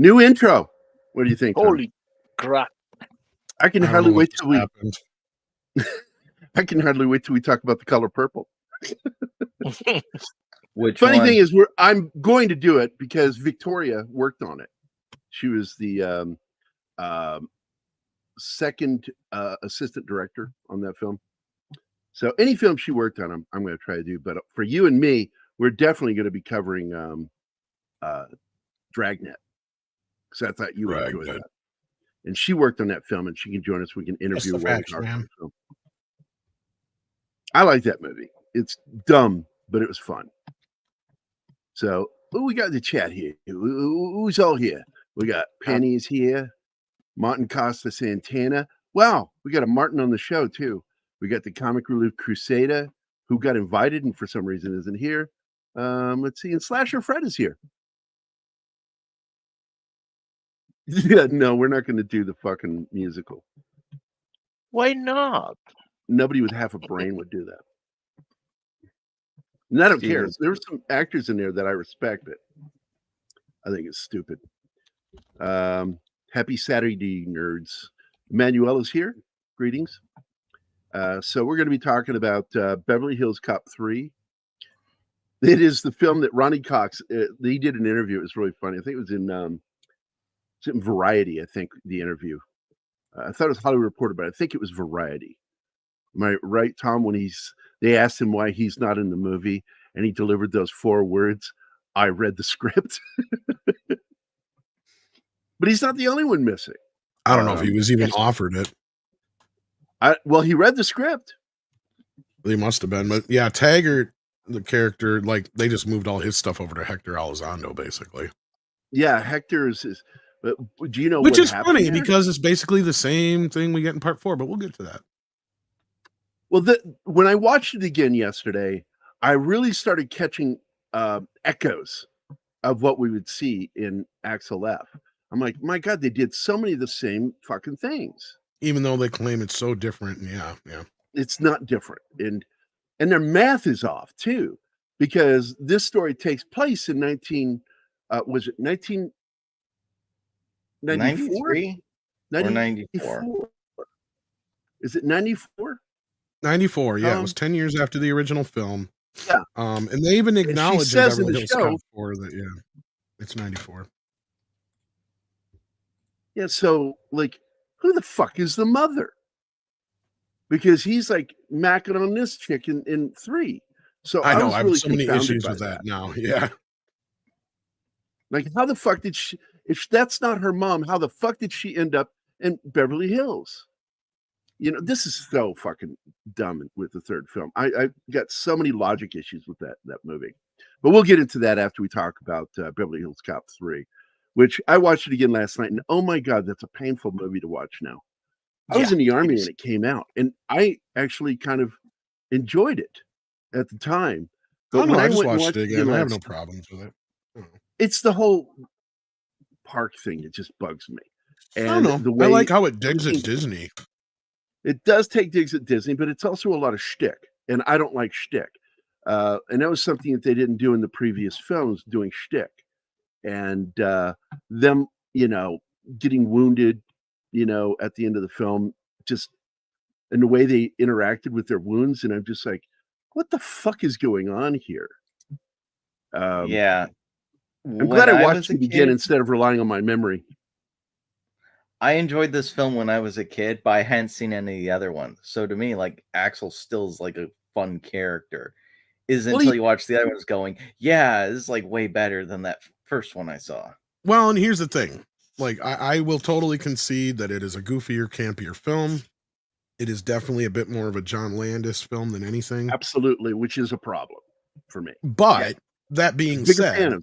New intro. What do you think, Tom? Holy crap. I can I don't hardly know what wait just till we happened. I can hardly wait till we talk about the color purple. Which Funny one? thing is, I'm going to do it because Victoria worked on it. She was the second assistant director on that film. So any film she worked on, I'm going to try to do. But for you and me, we're definitely going to be covering Dragnet, because I thought you would enjoy that. And she worked on that film, and she can join us. We can interview her. I like that movie. It's dumb, but it was fun. So, we got the chat here. Who's all here? We got Penny's here. Martin Costa Santana. Wow, we got a Martin on the show, too. We got the Comic Relief Crusader, who got invited and for some reason isn't here. Let's see. And Slasher Fred is here. Yeah, no, we're not going to do the fucking musical. Why not? Nobody with half a brain would do that. And I don't care. There were some actors in there that I respect, but I think it's stupid. Happy Saturday, nerds. Emmanuel is here. Greetings. So we're going to be talking about Beverly Hills Cop 3. It is the film that Ronnie Cox, he did an interview. It was really funny. I think it was in Variety, I think, the interview. I thought it was Hollywood Reporter, but I think it was Variety. Am I right, Tom, when they asked him why he's not in the movie, and he delivered those 4 words, I read the script. But he's not the only one missing. I don't know if he was even offered it. Well, he read the script. He must have been. But yeah, Taggart, the character, like, they just moved all his stuff over to Hector Elizondo, basically. Yeah, Hector is but do you know Which what is happened funny there? because it's basically the same thing we get in part 4, but we'll get to that. Well, when I watched it again yesterday, I really started catching echoes of what we would see in Axel F. I'm like, my God, they did so many of the same fucking things. Even though they claim it's so different. Yeah. It's not different. And their math is off, too, because this story takes place in 1993? 94? Is it 94? 94, yeah. It was 10 years after the original film. Yeah. And they even acknowledged says in the show that, yeah, it's 94. Yeah, so, like, who the fuck is the mother? Because he's, like, macking on this chick in 3. So I know, was I have really so many confounded issues by with that now, yeah. Like, how the fuck did she, if that's not her mom, how the fuck did she end up in Beverly Hills? You know, this is so fucking dumb with the third film. I got so many logic issues with that movie. But we'll get into that after we talk about Beverly Hills Cop 3, which I watched it again last night. And oh my God, that's a painful movie to watch now. I was in the Army and it came out. And I actually kind of enjoyed it at the time. But when I I just went watched it again. I have no last night, problems with it. it's the whole park thing that just bugs me. And I don't know. the way I like how it digs at Disney. It does take digs at Disney, but it's also a lot of shtick, and I don't like shtick. And that was something that they didn't do in the previous films, doing shtick. And them, you know, getting wounded, you know, at the end of the film, just and the way they interacted with their wounds, and I'm just like, what the fuck is going on here? Yeah. I'm glad I watched it again instead of relying on my memory. I enjoyed this film when I was a kid, but I hadn't seen any of the other ones. So to me, like, Axel still is like a fun character. Until you watch the other ones going, yeah, this is like way better than that first one I saw. Well, and here's the thing. Like, I will totally concede that it is a goofier, campier film. It is definitely a bit more of a John Landis film than anything. Absolutely, which is a problem for me. But that being said,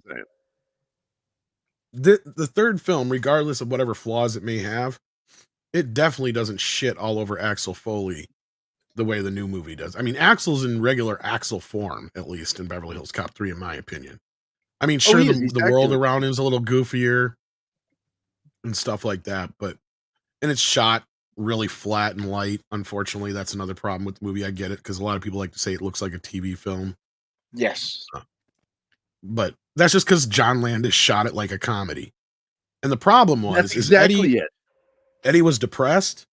the third film, regardless of whatever flaws it may have, it definitely doesn't shit all over Axel Foley the way the new movie does. I mean, Axel's in regular Axel form, at least in Beverly Hills Cop 3, in my opinion. I mean, sure, the world around him is a little goofier and stuff like that, and it's shot really flat and light. Unfortunately, that's another problem with the movie. I get it, because a lot of people like to say it looks like a TV film. Yes. But that's just because John Landis shot it like a comedy. And the problem That's was, exactly it. Eddie was depressed.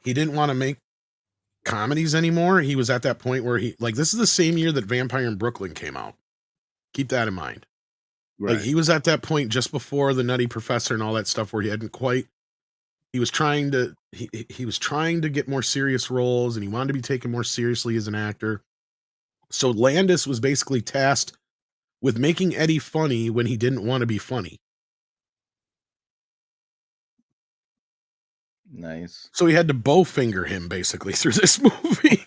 He didn't want to make comedies anymore. He was at that point where this is the same year that Vampire in Brooklyn came out. Keep that in mind. Right. Like he was at that point just before the Nutty Professor and all that stuff where he hadn't quite, he was trying to get more serious roles and he wanted to be taken more seriously as an actor. So Landis was basically tasked with making Eddie funny when he didn't want to be funny. Nice. So he had to bowfinger him basically through this movie.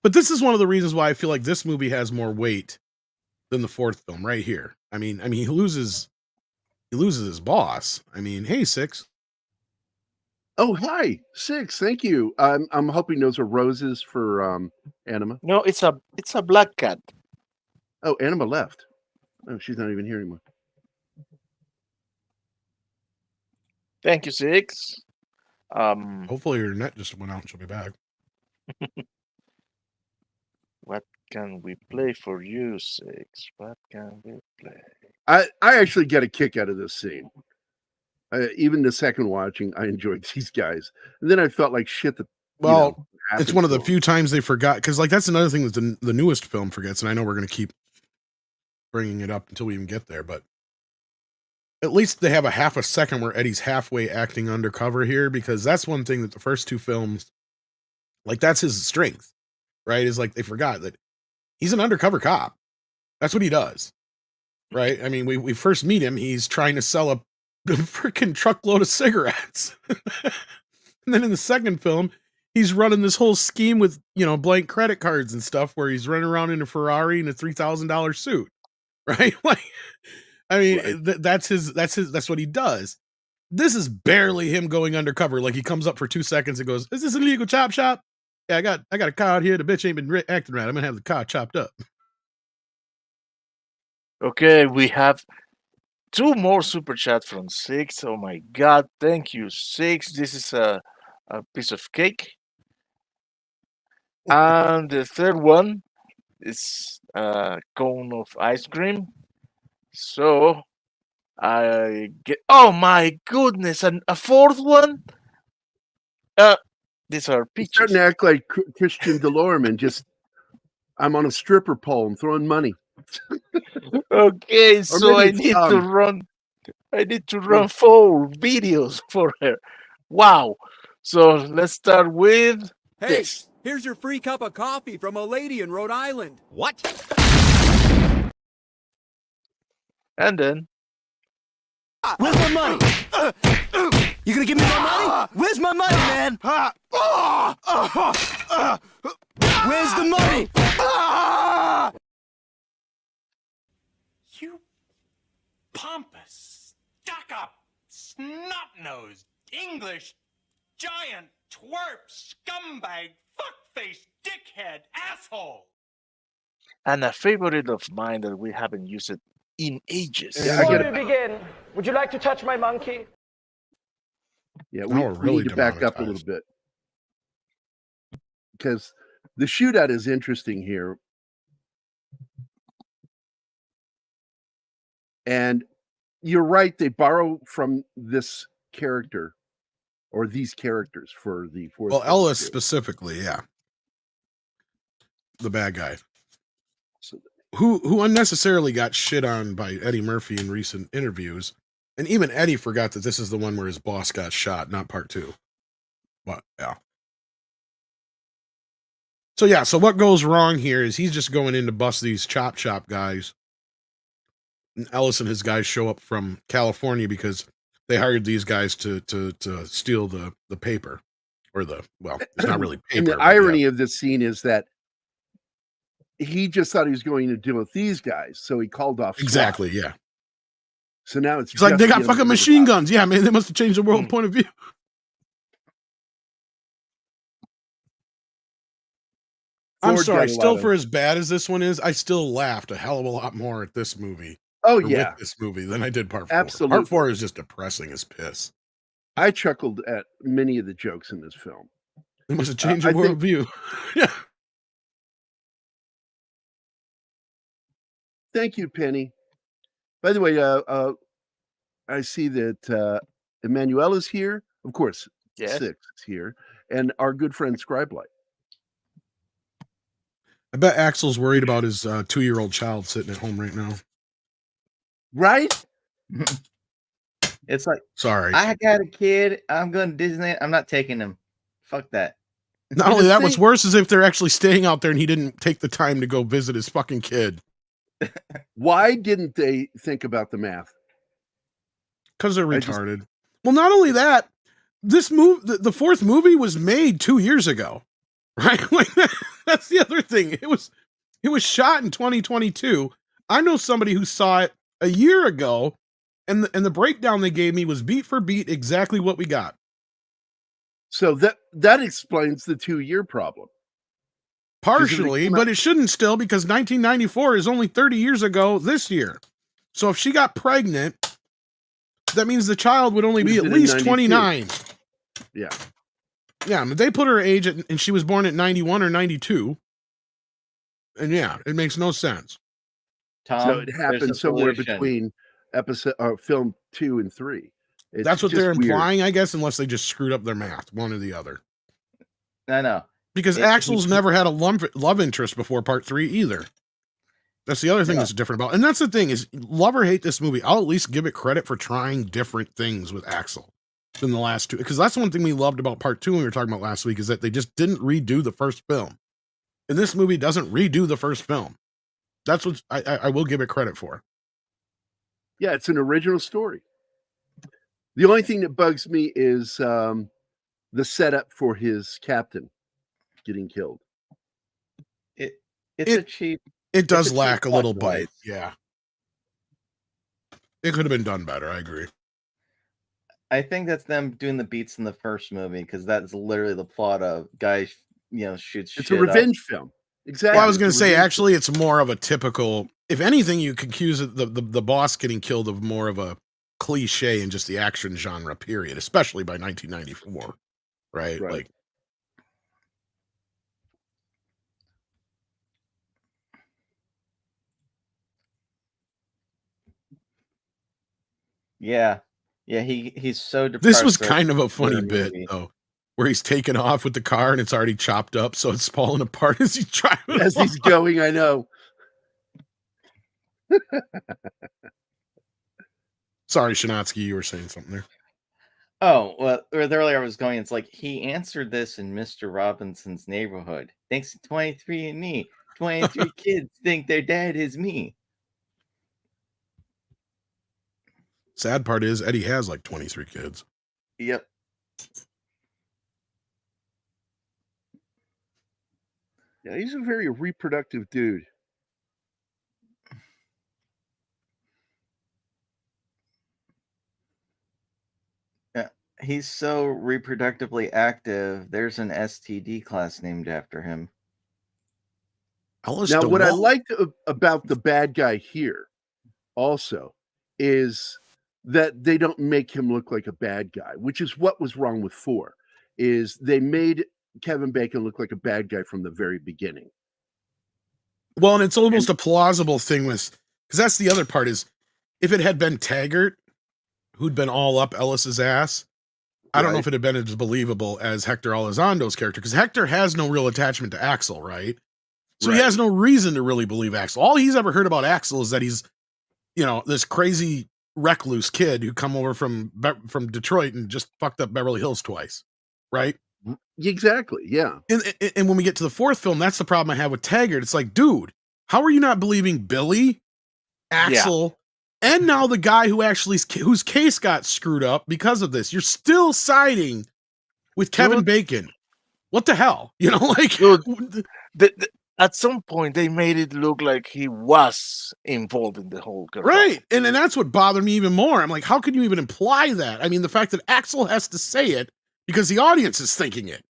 But this is one of the reasons why I feel like this movie has more weight than the fourth film right here. I mean, he loses his boss. I mean, hey, Six. Oh, hi, Six. Thank you. I'm hoping those are roses for Anima. No, it's a black cat. Oh, Anima left. Oh, she's not even here anymore. Thank you, Six. Hopefully your net just went out and she'll be back. What can we play for you, Six? What can we play? I actually get a kick out of this scene. Even the second watching, I enjoyed these guys. And then I felt like shit that. Well, it's happened one of to the them. few times they forgot, because like that's another thing that the newest film forgets, and I know we're going to keep bringing it up until we even get there, but at least they have a half a second where Eddie's halfway acting undercover here, because that's one thing that the first two films, like that's his strength, right? Is like they forgot that he's an undercover cop. That's what he does, right? I mean, we first meet him, he's trying to sell a freaking truckload of cigarettes. And then in the second film, he's running this whole scheme with, blank credit cards and stuff where he's running around in a Ferrari in a $3,000 suit, right? Like, I mean, Right. that's what he does. This is barely him going undercover. Like he comes up for 2 seconds and goes, "Is this an illegal chop shop? Yeah, I got a car out here. The bitch ain't been acting right. I'm gonna have the car chopped up." Okay, we have 2 more super chat from Six. Oh my God! Thank you, Six. This is a piece of cake. And the third one is a cone of ice cream. So I get. Oh my goodness! And a fourth one. These are He's starting peaches. to act like Christian Delorme, just I'm on a stripper pole and throwing money. Okay, so I maybe it's need to some. run. I need to run 4 videos for her. Wow. So let's start with Hey, this. here's your free cup of coffee from a lady in Rhode Island. What? And then Where's my money? You gonna give me my money? Where's my money, man? Where's the money? You pompous, stuck-up, snot-nosed, English, giant, twerp, scumbag, fuckface, dickhead, asshole! and a favorite of mine that we haven't used it in ages. Yeah, I get Before it. we begin, would you like to touch my monkey? Yeah, Now we're we really need to back up a little demonetized. bit because the shootout is interesting here. And you're right, they borrow from this character or these characters for the fourth. Well, film Ellis too. specifically, yeah, the bad guy, So- who unnecessarily got shit on by Eddie Murphy in recent interviews, and even Eddie forgot that this is the one where his boss got shot, not part 2. But yeah. So what goes wrong here is he's just going in to bust these chop shop guys. And Ellis and his guys show up from California because they hired these guys to steal the paper, or it's not really paper. And the but yeah. irony of this scene is that he just thought he was going to deal with these guys, so he called off SWAT. Exactly, yeah. So now it's It's like just they got the fucking undercover machine cop. guns. Yeah, man, they must have changed the world point of view. I'm Ford sorry, got a still lot for of- as bad as this one is, I still laughed a hell of a lot more at this movie. Oh or yeah, with this movie than I did part 4. Absolutely. Part 4 is just depressing as piss. I chuckled at many of the jokes in this film. They must have changed I your think- worldview. Yeah. Thank you, Penny. By the way, I see that Emmanuel is here. Of course, Yes. 6 is here. And our good friend Scribelight. I bet Axel's worried about his 2-year-old child sitting at home right now. Right? It's like, Sorry. I got a kid. I'm going to Disney. I'm not taking him. Fuck that. Not only that, what's worse is if they're actually staying out there and he didn't take the time to go visit his fucking kid. Why didn't they think about the math? Because they're retarded. Well, not only that, this the fourth movie was made 2 years ago, right? Like that's the other thing. It was shot in 2022. I know somebody who saw it a year ago, and the breakdown they gave me was beat for beat exactly what we got. So that explains the 2-year problem. Partially, but it shouldn't still, because 1994 is only 30 years ago this year. So if she got pregnant, that means the child would only be at least 29. Yeah. Yeah, but they put her age at, and she was born at 91 or 92. And yeah, it makes no sense. Tom, so it happened somewhere between film 2 and 3. That's what they're implying, I guess, unless they just screwed up their math, one or the other. No. Because Axel's never had a love interest before part 3 either. That's the other thing that's different about. And that's the thing is, love or hate this movie, I'll at least give it credit for trying different things with Axel than the last two. Because that's one thing we loved about part 2 when we were talking about last week, is that they just didn't redo the first film. And this movie doesn't redo the first film. That's what I will give it credit for. Yeah, it's an original story. The only thing that bugs me is the setup for his captain getting killed. It's a cheap. It does lack a little bite. Yeah. It could have been done better. I agree. I think that's them doing the beats in the first movie, because that's literally the plot of guys, shoots. It's a revenge film. Exactly. Well, I was going to say, actually, it's more of a typical. If anything, you could accuse the boss getting killed of more of a cliche in just the action genre, period. Especially by 1994, right? Like. Yeah, he's so depressed. This was kind of a funny bit, though, where he's taking off with the car and it's already chopped up, so it's falling apart as he's driving. As he's going, I know. Sorry, Shanatsky, you were saying something there. Oh, well, earlier I was going, it's like, he answered this in Mr. Robinson's Neighborhood. Thanks to 23andMe. 23 kids think their dad is me. Sad part is Eddie has like 23 kids. Yep. Yeah, he's a very reproductive dude. He's so reproductively active. There's an STD class named after him. Now, what I liked about the bad guy here also is that they don't make him look like a bad guy, which is what was wrong with 4, is they made Kevin Bacon look like a bad guy from the very beginning. Well, and it's almost a plausible thing with, because that's the other part is, if it had been Taggart, who'd been all up Ellis's ass, I don't know if it had been as believable as Hector Elizondo's character, because Hector has no real attachment to Axel, right? So he has no reason to really believe Axel. All he's ever heard about Axel is that he's, this crazy recluse kid who come over from Detroit and just fucked up Beverly Hills twice, right? Exactly, yeah. And when we get to the fourth film, that's the problem I have with Taggart. It's like, dude, how are you not believing Billy, Axel, and now the guy whose case got screwed up because of this? You're still siding with Kevin Bacon. What the hell? At some point, they made it look like he was involved in the whole girl. Right. And that's what bothered me even more. I'm like, how can you even imply that? I mean, the fact that Axel has to say it because the audience is thinking it.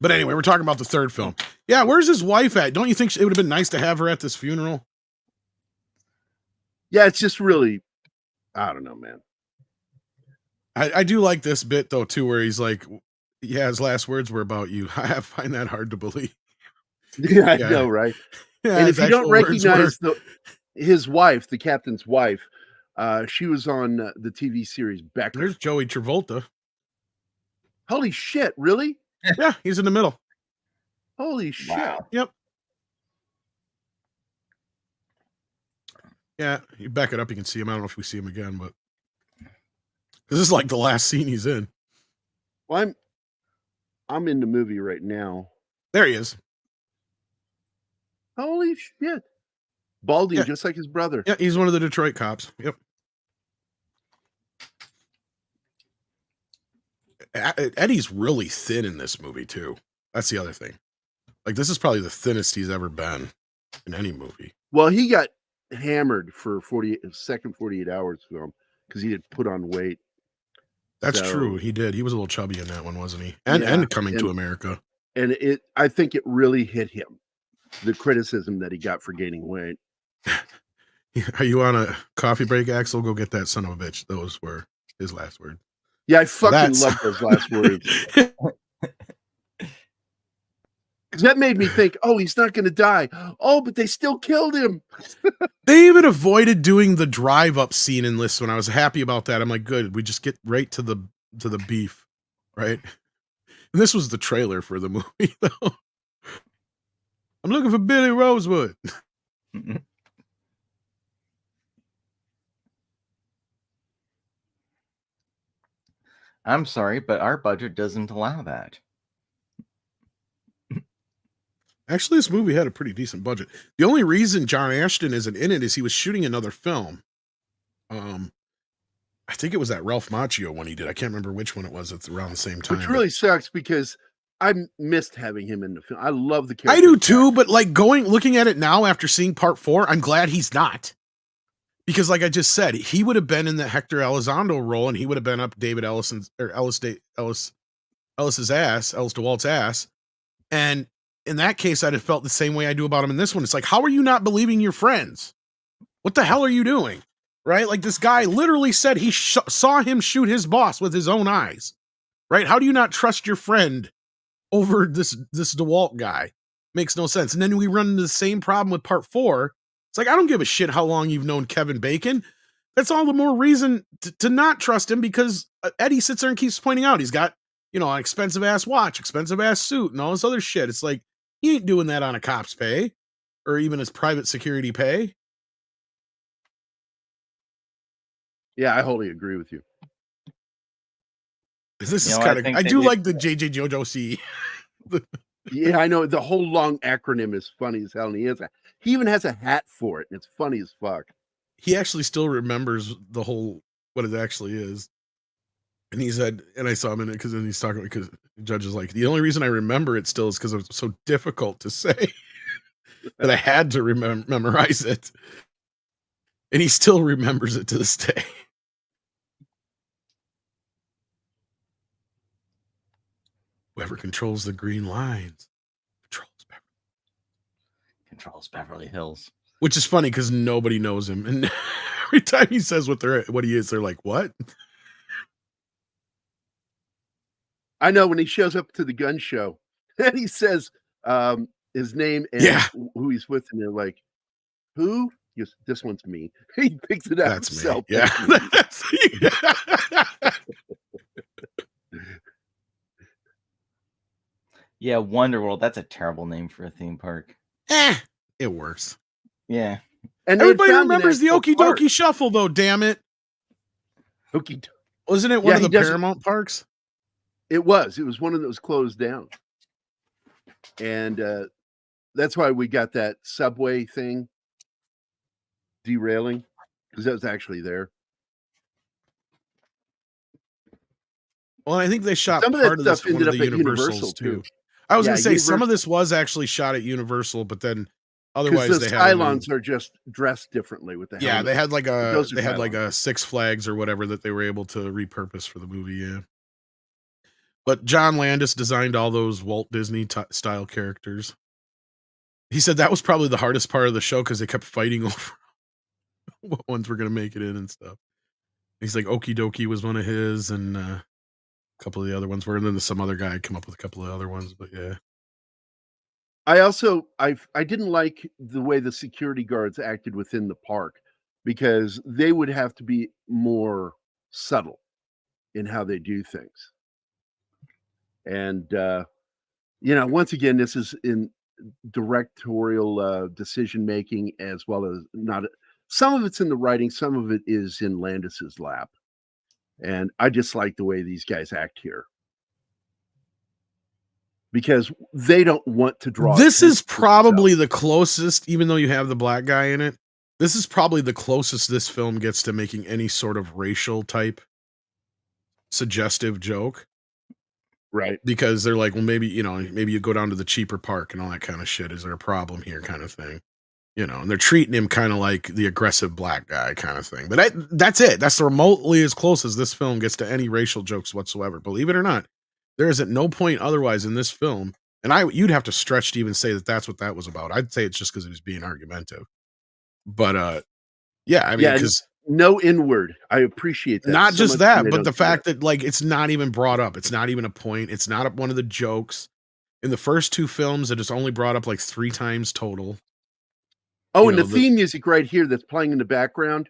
But anyway, we're talking about the third film. Yeah, where's his wife at? Don't you think it would have been nice to have her at this funeral? Yeah, it's just really, I don't know, man. I do like this bit, though, too, where he's like, yeah, his last words were about you. I find that hard to believe. Yeah, I know, right? Yeah, and if you don't recognize his wife, the captain's wife, she was on the TV series Becker. There's Joey Travolta. Holy shit! Really? Yeah, he's in the middle. Holy shit! Wow. Yep. Yeah, you back it up, you can see him. I don't know if we see him again, but this is like the last scene he's in. Well, I'm in the movie right now. There he is. Holy shit! Balding, Yeah. just like his brother. Yeah, he's one of the Detroit cops. Yep. Eddie's really thin in this movie too. That's the other thing. Like, this is probably the thinnest he's ever been in any movie. Well, he got hammered for 48 hours film because he had put on weight. That's So, true. He did. He was a little chubby in that one, wasn't he? And Yeah, and Coming to and- America. And I think it really hit him, the criticism that he got for gaining weight. Are you on a coffee break, Axel? Go get that son of a bitch. Those were his last words. Yeah, I fucking That's- love those last words. Because that made me think, oh, he's not going to die. Oh, but they still killed him. They even avoided doing the drive-up scene in this one. I was happy about that. I'm like, good. We just get right to the beef, right? And this was the trailer for the movie, though. I'm looking for Billy Rosewood. I'm sorry, but our budget doesn't allow that. Actually, this movie had a pretty decent budget. The only reason John Ashton isn't in it is he was shooting another film. I think it was that Ralph Macchio one he did. I can't remember which one it was. It's around the same time. Which but- really sucks because I missed having him in the film. I love the character. I do too, but like looking at it now after seeing part 4, I'm glad he's not. Because like I just said, he would have been in the Hector Elizondo role and he would have been up David Ellis's ass, Ellis DeWalt's ass. And in that case, I'd have felt the same way I do about him in this one. It's like, how are you not believing your friends? What the hell are you doing? Right? Like, this guy literally said he saw him shoot his boss with his own eyes. Right? How do you not trust your friend over this DeWalt guy? Makes no sense. And then we run into the same problem with part 4. It's like, I don't give a shit how long you've known Kevin Bacon. That's all the more reason to not trust him, because Eddie sits there and keeps pointing out he's got, an expensive ass watch, expensive ass suit, and all this other shit. It's like, he ain't doing that on a cop's pay or even his private security pay. Yeah, I wholly agree with you. This is I kind of, think I they do did- like the JJ Jojo C. Yeah, I know. The whole long acronym is funny as hell. And he even has a hat for it, and it's funny as fuck. He actually still remembers what it actually is. And he said, and I saw him in it because then he's talking, because the judge is like, the only reason I remember it still is because it was so difficult to say that I had to memorize it. And he still remembers it to this day. Whoever controls the green lines Controls Beverly Hills. which is funny because nobody knows him. And every time he says what he is, they're like, what? I know when he shows up to the gun show and he says his name and Yeah. who he's with, and they're like, who? He goes, this one's me. He picks it out That's me. himself. Yeah. That's me. Yeah, Wonderworld. That's a terrible name for a theme park. It works. Yeah. And they Everybody found an remembers the actual Okie park. Dokie Shuffle, though, damn it. Okie do- Wasn't it one Yeah, of he the doesn't- Paramount parks? It was one of those closed down. And that's why we got that subway thing derailing, because that was actually there. Well, I think they shot Some of that part of this stuff at one ended of up the at Universals Universal, too. too. I was Yeah, gonna say some of Universal- this was actually shot at Universal, but then Because otherwise the they had Skylons are just dressed differently with the yeah, helmets. they had like a Those are a Six Flags or whatever that they were able to repurpose for the movie. Yeah, but John Landis designed all those Walt Disney style characters. He said that was probably the hardest part of the show because they kept fighting over what ones were gonna make it in and stuff. He's like Okie Dokie was one of his, and a couple of the other ones were, and then some other guy come up with a couple of other ones. But yeah, I also I didn't like the way the security guards acted within the park because they would have to be more subtle in how they do things. And once again, this is in directorial decision making as well as not. Some of it's in the writing, some of it is in Landis's lap, and I just like the way these guys act here because they don't want to draw. This is attention to probably themselves. the closest, even though you have the black guy in it. This is probably the closest this film gets to making any sort of racial type suggestive joke. Right. Because they're like, well, maybe you go down to the cheaper park and all that kind of shit. Is there a problem here kind of thing? And they're treating him kind of like the aggressive black guy kind of thing. But that's it. That's remotely as close as this film gets to any racial jokes whatsoever. Believe it or not, there is at no point otherwise in this film. And you'd have to stretch to even say that that's what that was about. I'd say it's just because he was being argumentative. But yeah, I mean, because no inward. I appreciate that. not so just much that, when they but don't the do fact that. that like it's not even brought up. It's not even a point. It's not one of the jokes. In the first two films, it is only brought up like 3 times total. Oh, and the theme music right here that's playing in the background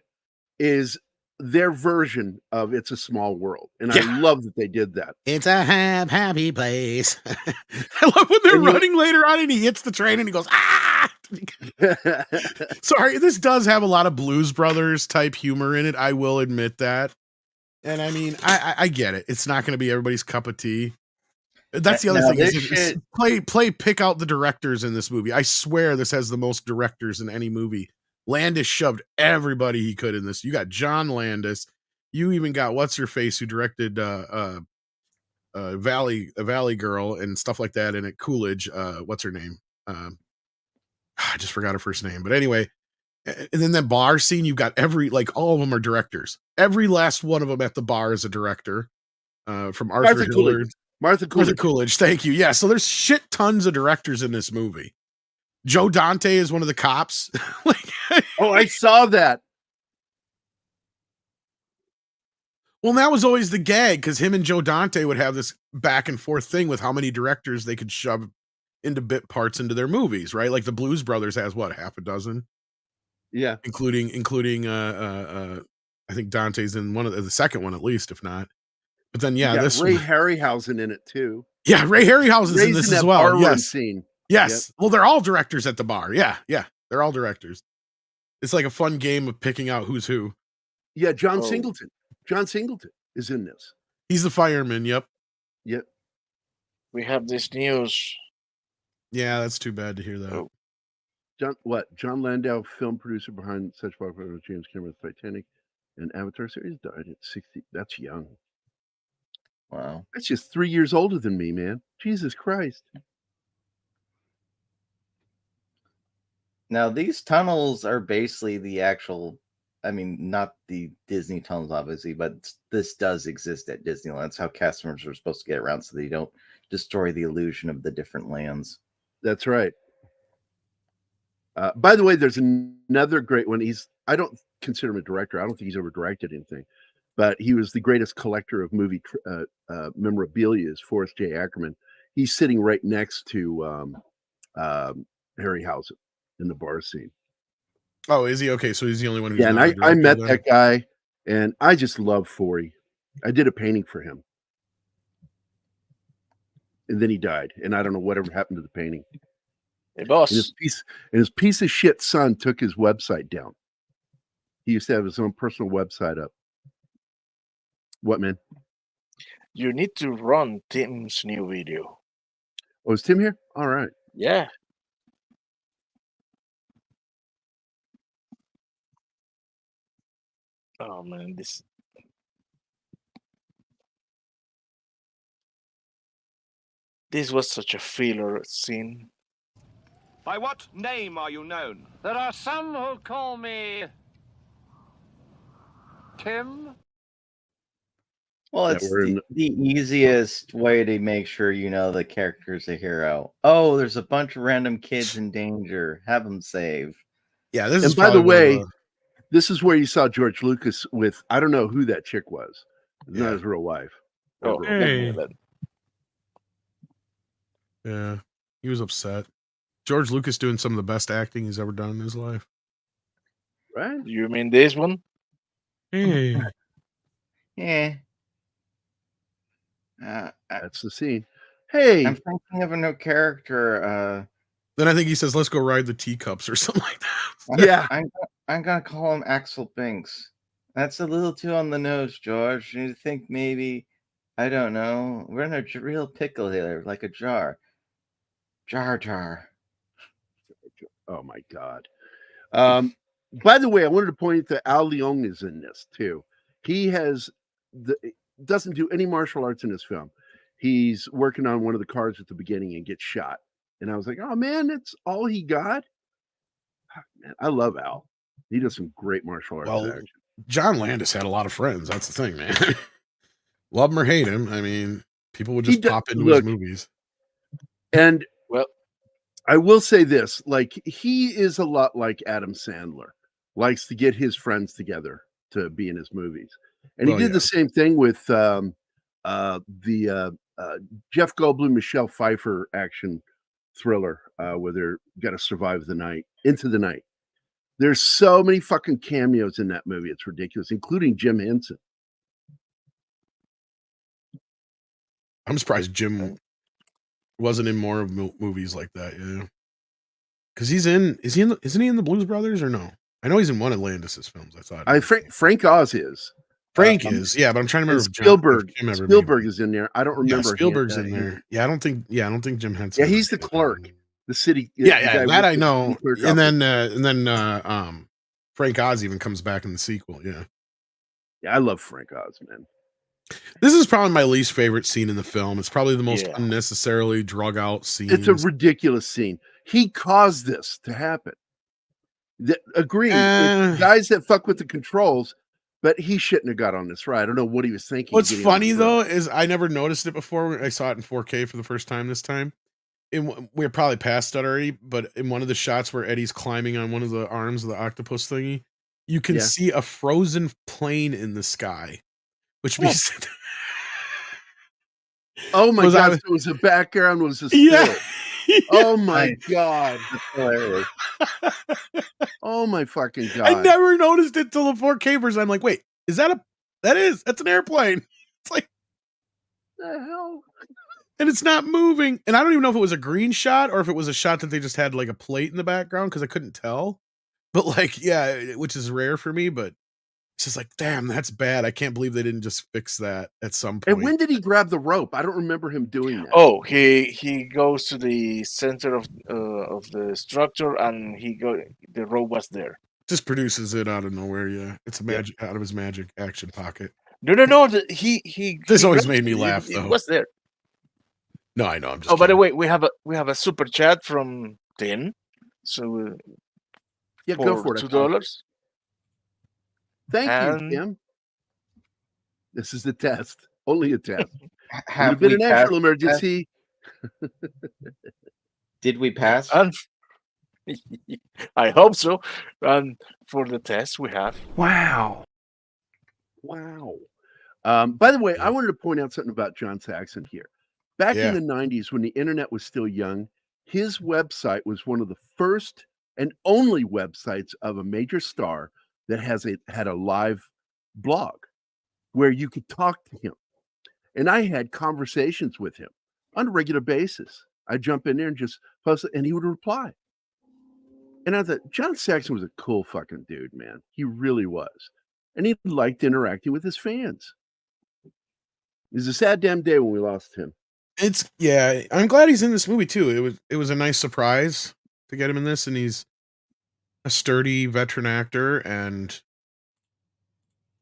is their version of It's a Small World. And I love that they did that. It's a happy place. I love when they're running later on and he hits the train and he goes, ah! Sorry, this does have a lot of Blues Brothers type humor in it. I will admit that. And I mean, I get it. It's not going to be everybody's cup of tea. That's the other thing. Is pick out the directors in this movie. I swear this has the most directors in any movie. Landis shoved everybody he could in this. You got John Landis. You even got what's her face who directed Valley Girl and stuff like that. And at Coolidge, what's her name? I just forgot her first name. But anyway, and then that bar scene, you've got all of them are directors. Every last one of them at the bar is a director. From Arthur Hillard. Martha Coolidge, thank you. Yeah, so there's shit tons of directors in this movie. Joe Dante is one of the cops. Oh, I saw that. Well, that was always the gag because him and Joe Dante would have this back and forth thing with how many directors they could shove into bit parts into their movies, right? Like the Blues Brothers has half a dozen. Yeah, including I think Dante's in one of the second one at least, if not. But then this Ray Harryhausen in it too. Yeah, Ray Harryhausen's in this as well. Yes. Scene. Yes. Yep. Well, they're all directors at the bar. Yeah. They're all directors. It's like a fun game of picking out who's who. Yeah, John Singleton. John Singleton is in this. He's the fireman. Yep. We have this news. Yeah, that's too bad to hear that. John Landau, film producer behind such popular as James Cameron's Titanic and Avatar series, died at 60. That's young. Wow. That's just 3 years older than me, man. Jesus Christ. Now, these tunnels are basically the actual, not the Disney tunnels, obviously, but this does exist at Disneyland. That's how customers are supposed to get around so they don't destroy the illusion of the different lands. That's right. By the way, there's another great one. I don't consider him a director. I don't think he's ever directed anything. But he was the greatest collector of movie memorabilia is Forrest J. Ackerman. He's sitting right next to Harryhausen in the bar scene. Oh, is he? Okay, so he's the only one who's and I met that guy, and I just love Forey. I did a painting for him. And then he died, and I don't know whatever happened to the painting. Hey, boss. And his piece of shit son took his website down. He used to have his own personal website up. What, man? You need to run Tim's new video. Oh, is Tim here? All right. Yeah. Oh, man, this was such a filler scene. By what name are you known? There are some who call me Tim. Well, it's the easiest way to make sure you know the character's a hero. Oh, there's a bunch of random kids in danger. Have them saved. Yeah, this and is by the way, this is where you saw George Lucas with, I don't know who that chick was. It's not his real wife. Oh, hey. Yeah, he was upset. George Lucas doing some of the best acting he's ever done in his life. Right? You mean this one? Hey. Yeah. That's the scene. Hey, I'm thinking of a new character. Then I think he says, "Let's go ride the teacups" or something like that. yeah. I'm gonna call him Axel Binks. That's a little too on the nose, George. You think maybe, I don't know, we're in a real pickle here, like a jar. Jar. Oh my God. By the way, I wanted to point out that Al Leong is in this too. He doesn't do any martial arts in this film. He's working on one of the cars at the beginning and gets shot. And I was like, oh man, that's all he got. Man, I love Al. He does some great martial arts Well, action. John Landis had a lot of friends. That's the thing, man. Love him or hate him. I mean, people would just pop into his movies. And Well, I will say this, like he is a lot like Adam Sandler, likes to get his friends together to be in his movies. And he did the same thing with the Jeff Goldblum, Michelle Pfeiffer action thriller where they're got to survive the night, Into the Night. There's so many fucking cameos in that movie. It's ridiculous, including Jim Henson. I'm surprised Jim wasn't in more of movies like that. Yeah, because isn't he in the Blues Brothers or no? I know he's in one of Landis's films. I thought. Frank Oz is. Frank is, yeah, but I'm trying to remember if Spielberg is in there. I don't remember. Yeah, Spielberg's in there. Yeah, I don't think Jim Henson. Yeah, he's the clerk, the city. Yeah, that I know. And then Frank Oz even comes back in the sequel. Yeah, I love Frank Oz, man. This is probably my least favorite scene in the film. It's probably the most unnecessarily drug out scene. It's a ridiculous scene. He caused this to happen. Agree. Guys that fuck with the controls. But he shouldn't have got on this ride. I don't know what he was thinking. What's funny though is I never noticed it before. I saw it in 4K for the first time this time. We're probably past that already, but in one of the shots where Eddie's climbing on one of the arms of the octopus thingy, you can see a frozen plane in the sky, which means. Oh my God! So it was a background, was a still. Oh my God! That's hilarious. Oh my fucking God! I never noticed it till the 4K version. I'm like, wait, that's an airplane? It's like, the hell? And it's not moving. And I don't even know if it was a green shot or if it was a shot that they just had like a plate in the background because I couldn't tell. But like, yeah, which is rare for me. But it's just like, damn, that's bad. I can't believe they didn't just fix that at some point. And when did he grab the rope? I don't remember him doing that. Oh, he goes to the center of the structure, and the rope was there. Just produces it out of nowhere. Yeah, it's out of his magic action pocket. No. He. This always made me laugh though. It was there. No, I know. I'm just. By the way, we have a super chat from Tim. So go for it. $2. Thank you, Tim. This is the test. Only a test. Have been a natural emergency. Did we pass? I hope so. And for the test, we have. Wow. By the way, I wanted to point out something about John Saxon here. Back in the 90s, when the internet was still young, his website was one of the first and only websites of a major star that had a live blog where you could talk to him. And I had conversations with him on a regular basis. I'd jump in there and just post it, and he would reply. And I thought, John Saxon was a cool fucking dude, man. He really was. And he liked interacting with his fans. It was a sad damn day when we lost him. I'm glad he's in this movie too. It was a nice surprise to get him in this, and he's a sturdy veteran actor, and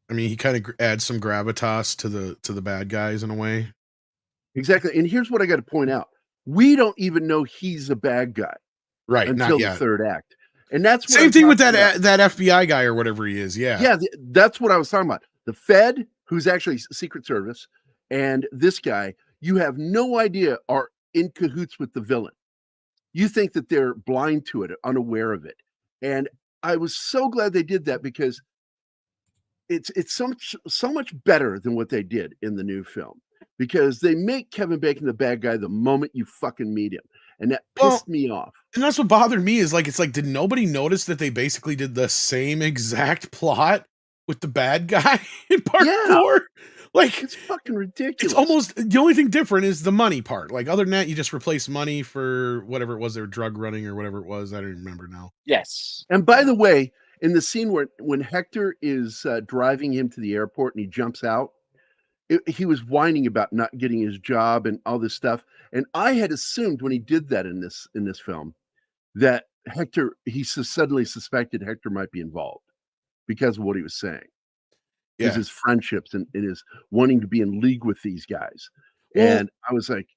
I mean, he kind of adds some gravitas to the bad guys in a way. Exactly. And here's what I got to point out: we don't even know he's a bad guy, right? Until the third act, and that's same thing with that FBI guy or whatever he is. Yeah, that's what I was talking about. The Fed, who's actually Secret Service, and this guy, you have no idea are in cahoots with the villain. You think that they're blind to it, unaware of it. And I was so glad they did that because it's so much better than what they did in the new film, because they make Kevin Bacon the bad guy the moment you fucking meet him. and that Well, pissed me off. And that's what bothered me is like, it's like, did nobody notice that they basically did the same exact plot with the bad guy in part Yeah. 4? Like, It's fucking ridiculous. it's almost the only thing different is the money part. Like, other than that, you just replace money for whatever it was they were drug running or whatever it was. I don't even remember now. Yes. And by the way, in the scene when Hector is driving him to the airport and he jumps out, he was whining about not getting his job and all this stuff. And I had assumed when he did that in this film that Hector, suddenly suspected Hector might be involved because of what he was saying. Yeah. His friendships and his wanting to be in league with these guys. Well- and I was like,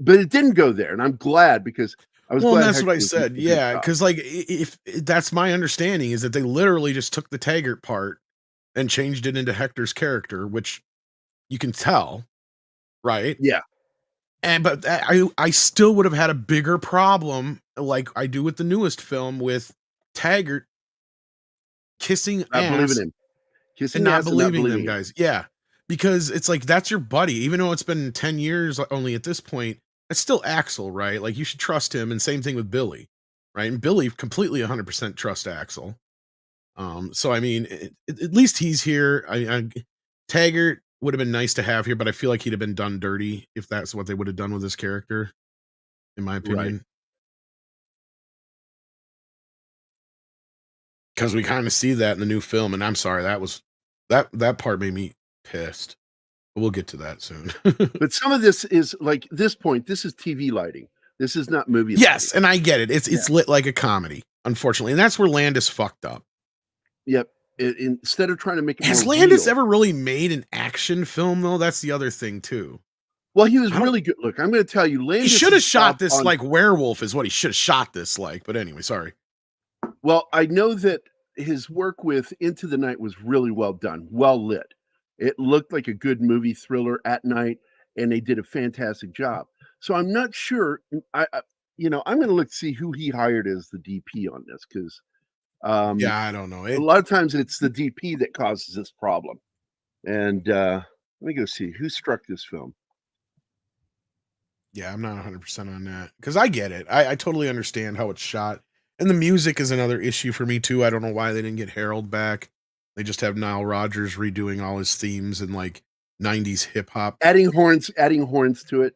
but it didn't go there. And I'm glad because I was glad. That's Hector what I was said. doing a good Yeah. job. Cause like, if that's my understanding is that they literally just took the Taggart part and changed it into Hector's character, which you can tell, right? Yeah. But I still would have had a bigger problem like I do with the newest film with Taggart kissing Not ass believing him. Kissing and not ass believing them him. guys. Yeah. Because it's like, that's your buddy. Even though it's been 10 years only at this point, it's still Axel, right? Like you should trust him. And same thing with Billy, right? And Billy completely 100% trust Axel. So, I mean, at least he's here. Taggart would have been nice to have here, but I feel like he'd have been done dirty if that's what they would have done with his character, in my opinion. Because we kind of see that in the new film, and I'm sorry, that part made me pissed. But we'll get to that soon. But some of this is like this point. This is TV lighting. This is not movie. Yes, lighting. and I get it. It's lit like a comedy, unfortunately, and that's where Landis fucked up. Yep. Instead of trying to make it Has more Landis real, ever really made an action film though? That's the other thing too. well, he was really good. Look, I'm going to tell you, He Landis should have is shot up this on- like Werewolf is what he should have shot this like. But anyway, sorry. Well, I know that his work with Into the Night was really well done, well lit. It looked like a good movie thriller at night, and they did a fantastic job. So I'm not sure. I'm going to look to see who he hired as the DP on this because. Yeah, I don't know. A lot of times it's the DP that causes this problem. And let me go see who struck this film. Yeah, I'm not 100% on that because I get it. I totally understand how it's shot. And the music is another issue for me too. I don't know why they didn't get Harold back. They just have Nile Rodgers redoing all his themes and like 90s hip hop. Adding horns to it.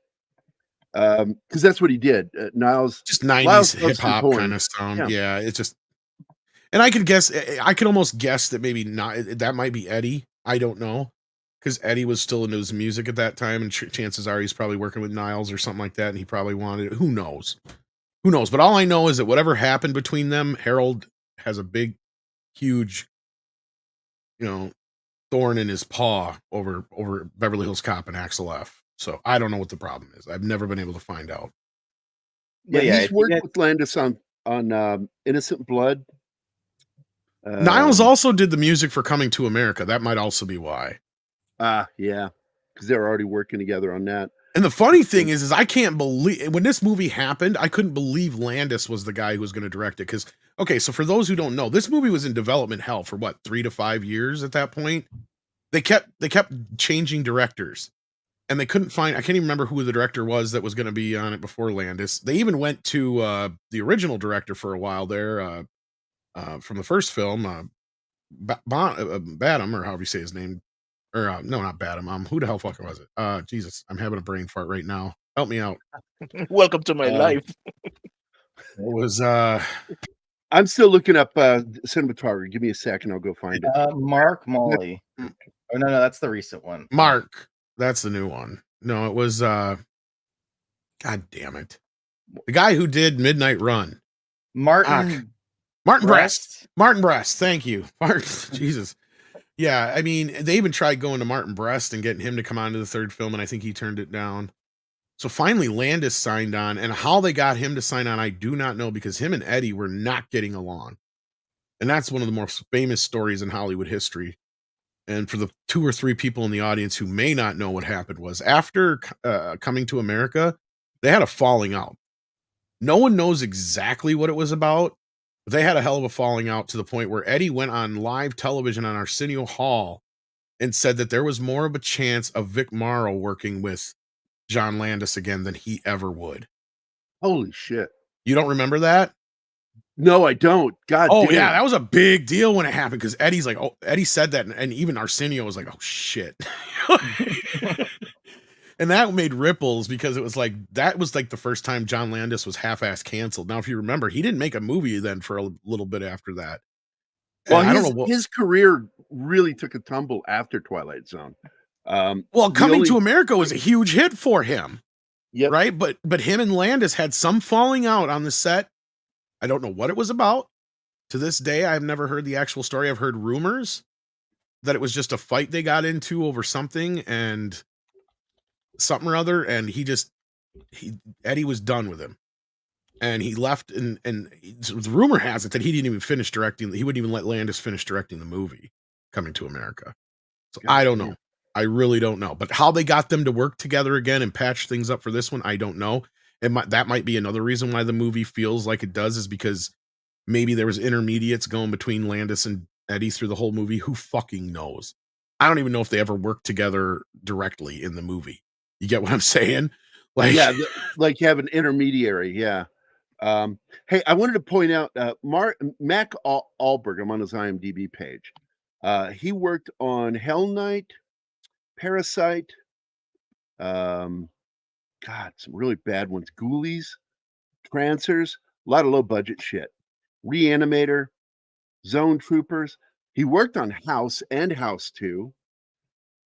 Because that's what he did. Niles Just 90s loves hip hop his kind of horns. sound. Yeah, it's just. And I could almost guess that maybe not, that might be Eddie. I don't know. Because Eddie was still into his music at that time, and chances are he's probably working with Niles or something like that, and he probably wanted it. Who knows? Who knows? But all I know is that whatever happened between them, Harold has a big, huge, thorn in his paw over Beverly Hills Cop and Axel F. So I don't know what the problem is. I've never been able to find out. Yeah, he's worked with Landis on Innocent Blood. Niles also did the music for Coming to America. That might also be why. Yeah, because they were already working together on that. And the funny thing is I can't believe when this movie happened, I couldn't believe Landis was the guy who was going to direct it. Because, okay, so for those who don't know, this movie was in development hell for what, 3 to 5 years at that point. They kept changing directors, and they couldn't find. I can't even remember who the director was that was going to be on it before Landis. They even went to the original director for a while there, from the first film, Badham, or however you say his name. Or no, not Badham. Who the hell fuck was it? Jesus, I'm having a brain fart right now. Help me out. Welcome to my life. It was I'm still looking up cinematography. Give me a second, I'll go find it. Mark Molly. Oh no, that's the recent one. Mark. That's the new one. No, it was God damn it. The guy who did Midnight Run. Martin Brest. Martin Brest. Thank you. Jesus. Yeah, I mean, they even tried going to Martin Brest and getting him to come on to the third film, and I think he turned it down. So finally, Landis signed on, and how they got him to sign on, I do not know, because him and Eddie were not getting along. And that's one of the most famous stories in Hollywood history. And for the 2 or 3 people in the audience who may not know what happened was, after Coming to America, they had a falling out. No one knows exactly what it was about. They had a hell of a falling out to the point where Eddie went on live television on Arsenio Hall and said that there was more of a chance of Vic Morrow working with John Landis again than he ever would. Holy shit! You don't remember that? No, I don't. God Oh damn. yeah, that was a big deal when it happened because Eddie's like, oh, Eddie said that, and even Arsenio was like, oh shit. And that made ripples because it was like that was like the first time John Landis was half-ass canceled. Now, if you remember, he didn't make a movie then for a little bit after that. Well, And I don't know what. his career really took a tumble after Twilight Zone. Well, Coming to America was a huge hit for him, Yep. right? But him and Landis had some falling out on the set. I don't know what it was about. To this day, I've never heard the actual story. I've heard rumors that it was just a fight they got into over something and something or other, and Eddie was done with him, and he left. And the rumor has it that he didn't even finish directing. He wouldn't even let Landis finish directing the movie Coming to America. So I don't know. I really don't know. But how they got them to work together again and patch things up for this one, I don't know. That might be another reason why the movie feels like it does, is because maybe there was intermediates going between Landis and Eddie through the whole movie. Who fucking knows? I don't even know if they ever worked together directly in the movie. You get what I'm saying? Like, Yeah, like you have an intermediary. Yeah. Hey, I wanted to point out Mac Alberg. I'm on his IMDb page. He worked on Hell Night, Parasite. God, some really bad ones. Ghoulies, Trancers, a lot of low budget shit. Reanimator, Zone Troopers. He worked on House and House 2.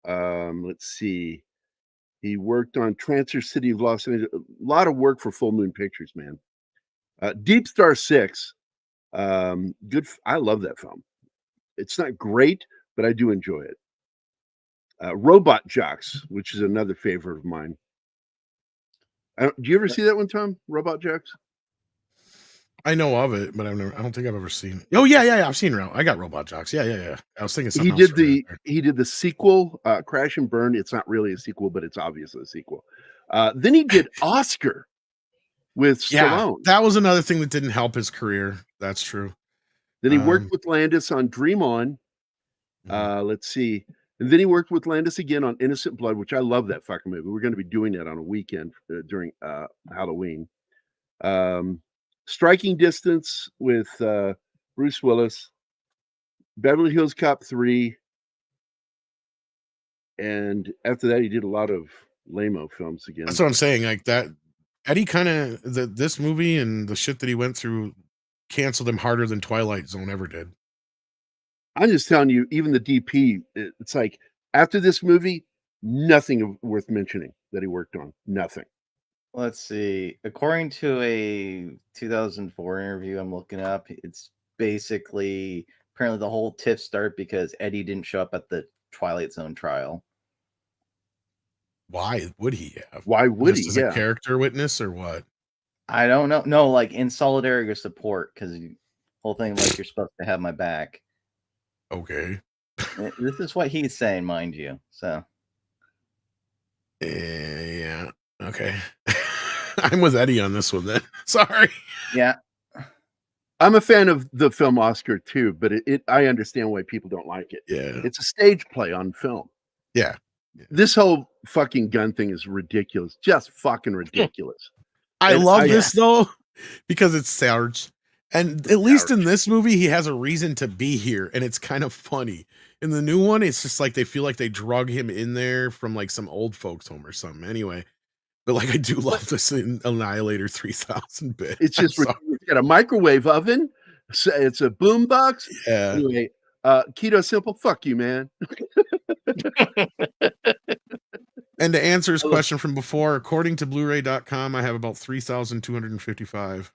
Let's see. He worked on Trancer City of Los Angeles. A lot of work for Full Moon Pictures, man. Deep Star 6. Good. I love that film. It's not great, but I do enjoy it. Robot Jocks, which is another favorite of mine. Do you ever see that one, Tom? Robot Jocks? I know of it, but I don't think I've ever seen it. Oh yeah. I've seen it. I got Robot Jocks. Yeah. I was thinking something else. He did the sequel, Crash and Burn. It's not really a sequel, but it's obviously a sequel. Then he did Oscar with Stallone. That was another thing that didn't help his career. That's true. Then he worked with Landis on Dream On. Let's see. And then he worked with Landis again on Innocent Blood, which I love that fucking movie. We're going to be doing that on a weekend during Halloween. Striking Distance with Bruce Willis. Beverly Hills Cop 3. And after that, he did a lot of lame-o films again. That's what I'm saying. Like that, Eddie kind of this movie and the shit that he went through canceled him harder than Twilight Zone ever did. I'm just telling you, even the DP, it's like after this movie, nothing worth mentioning that he worked on. Nothing. Let's see. According to a 2004 interview I'm looking up, it's basically apparently the whole tiff start because Eddie didn't show up at the Twilight Zone trial. Why would he have? Why would Just he? as a character witness or what? I don't know. No, like in solidarity or support, because the whole thing like you're supposed to have my back. Okay. This is what he's saying, mind you. So. Yeah. Okay. I'm with Eddie on this one then. Sorry. Yeah. I'm a fan of the film Oscar too, but I understand why people don't like it. Yeah. It's a stage play on film. Yeah. This whole fucking gun thing is ridiculous. Just fucking ridiculous. I love this though, because it's Sarge. And at least in this movie, he has a reason to be here, and it's kind of funny. In the new one, it's just like they feel like they drug him in there from like some old folks home or something. Anyway, but like I do love this in Annihilator 3000 bit. It's just it's got a microwave oven. It's a boom box. Yeah. Anyway, Keto Simple, fuck you, man. And to answer his question from before, according to Blu-ray.com, I have about 3,255.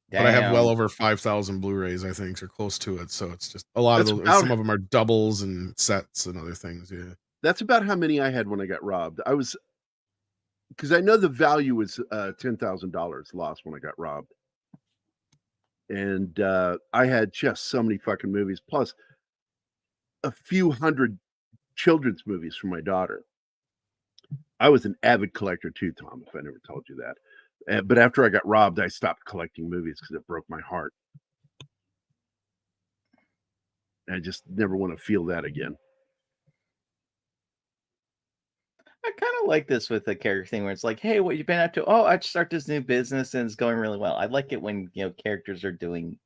But I have well over 5,000 Blu-rays, I think, or close to it. So it's just a lot of those. Some of them are doubles and sets and other things. Yeah. That's about how many I had when I got robbed. Because I know the value was $10,000 lost when I got robbed. And I had just so many fucking movies, plus a few hundred children's movies for my daughter. I was an avid collector too, Tom, if I never told you that. But after I got robbed, I stopped collecting movies because it broke my heart. I just never want to feel that again. I kind of like this with the character thing where it's like, hey, what you been up to? Oh, I start this new business and it's going really well. I like it when characters are doing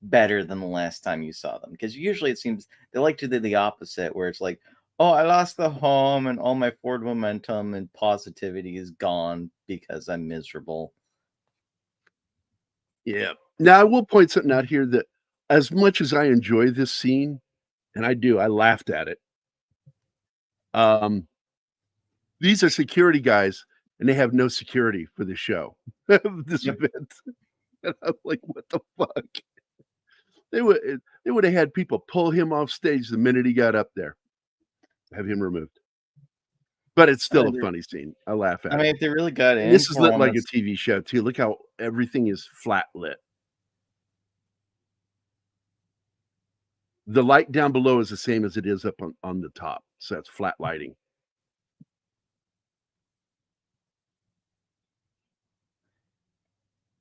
better than the last time you saw them, because usually it seems they like to do the opposite, where it's like, oh, I lost the home and all my forward momentum and positivity is gone because I'm miserable. Yeah. Now I will point something out here that as much as I enjoy this scene, and I do, I laughed at it. These are security guys, and they have no security for the show, this event. And I'm like, what the fuck? They would have had people pull him off stage the minute he got up there, have him removed. But it's still a funny scene. I laugh at it. I mean, if they really got in, this is lit for like a almost- TV show too. Look how everything is flat lit. The light down below is the same as it is up on the top. So that's flat lighting.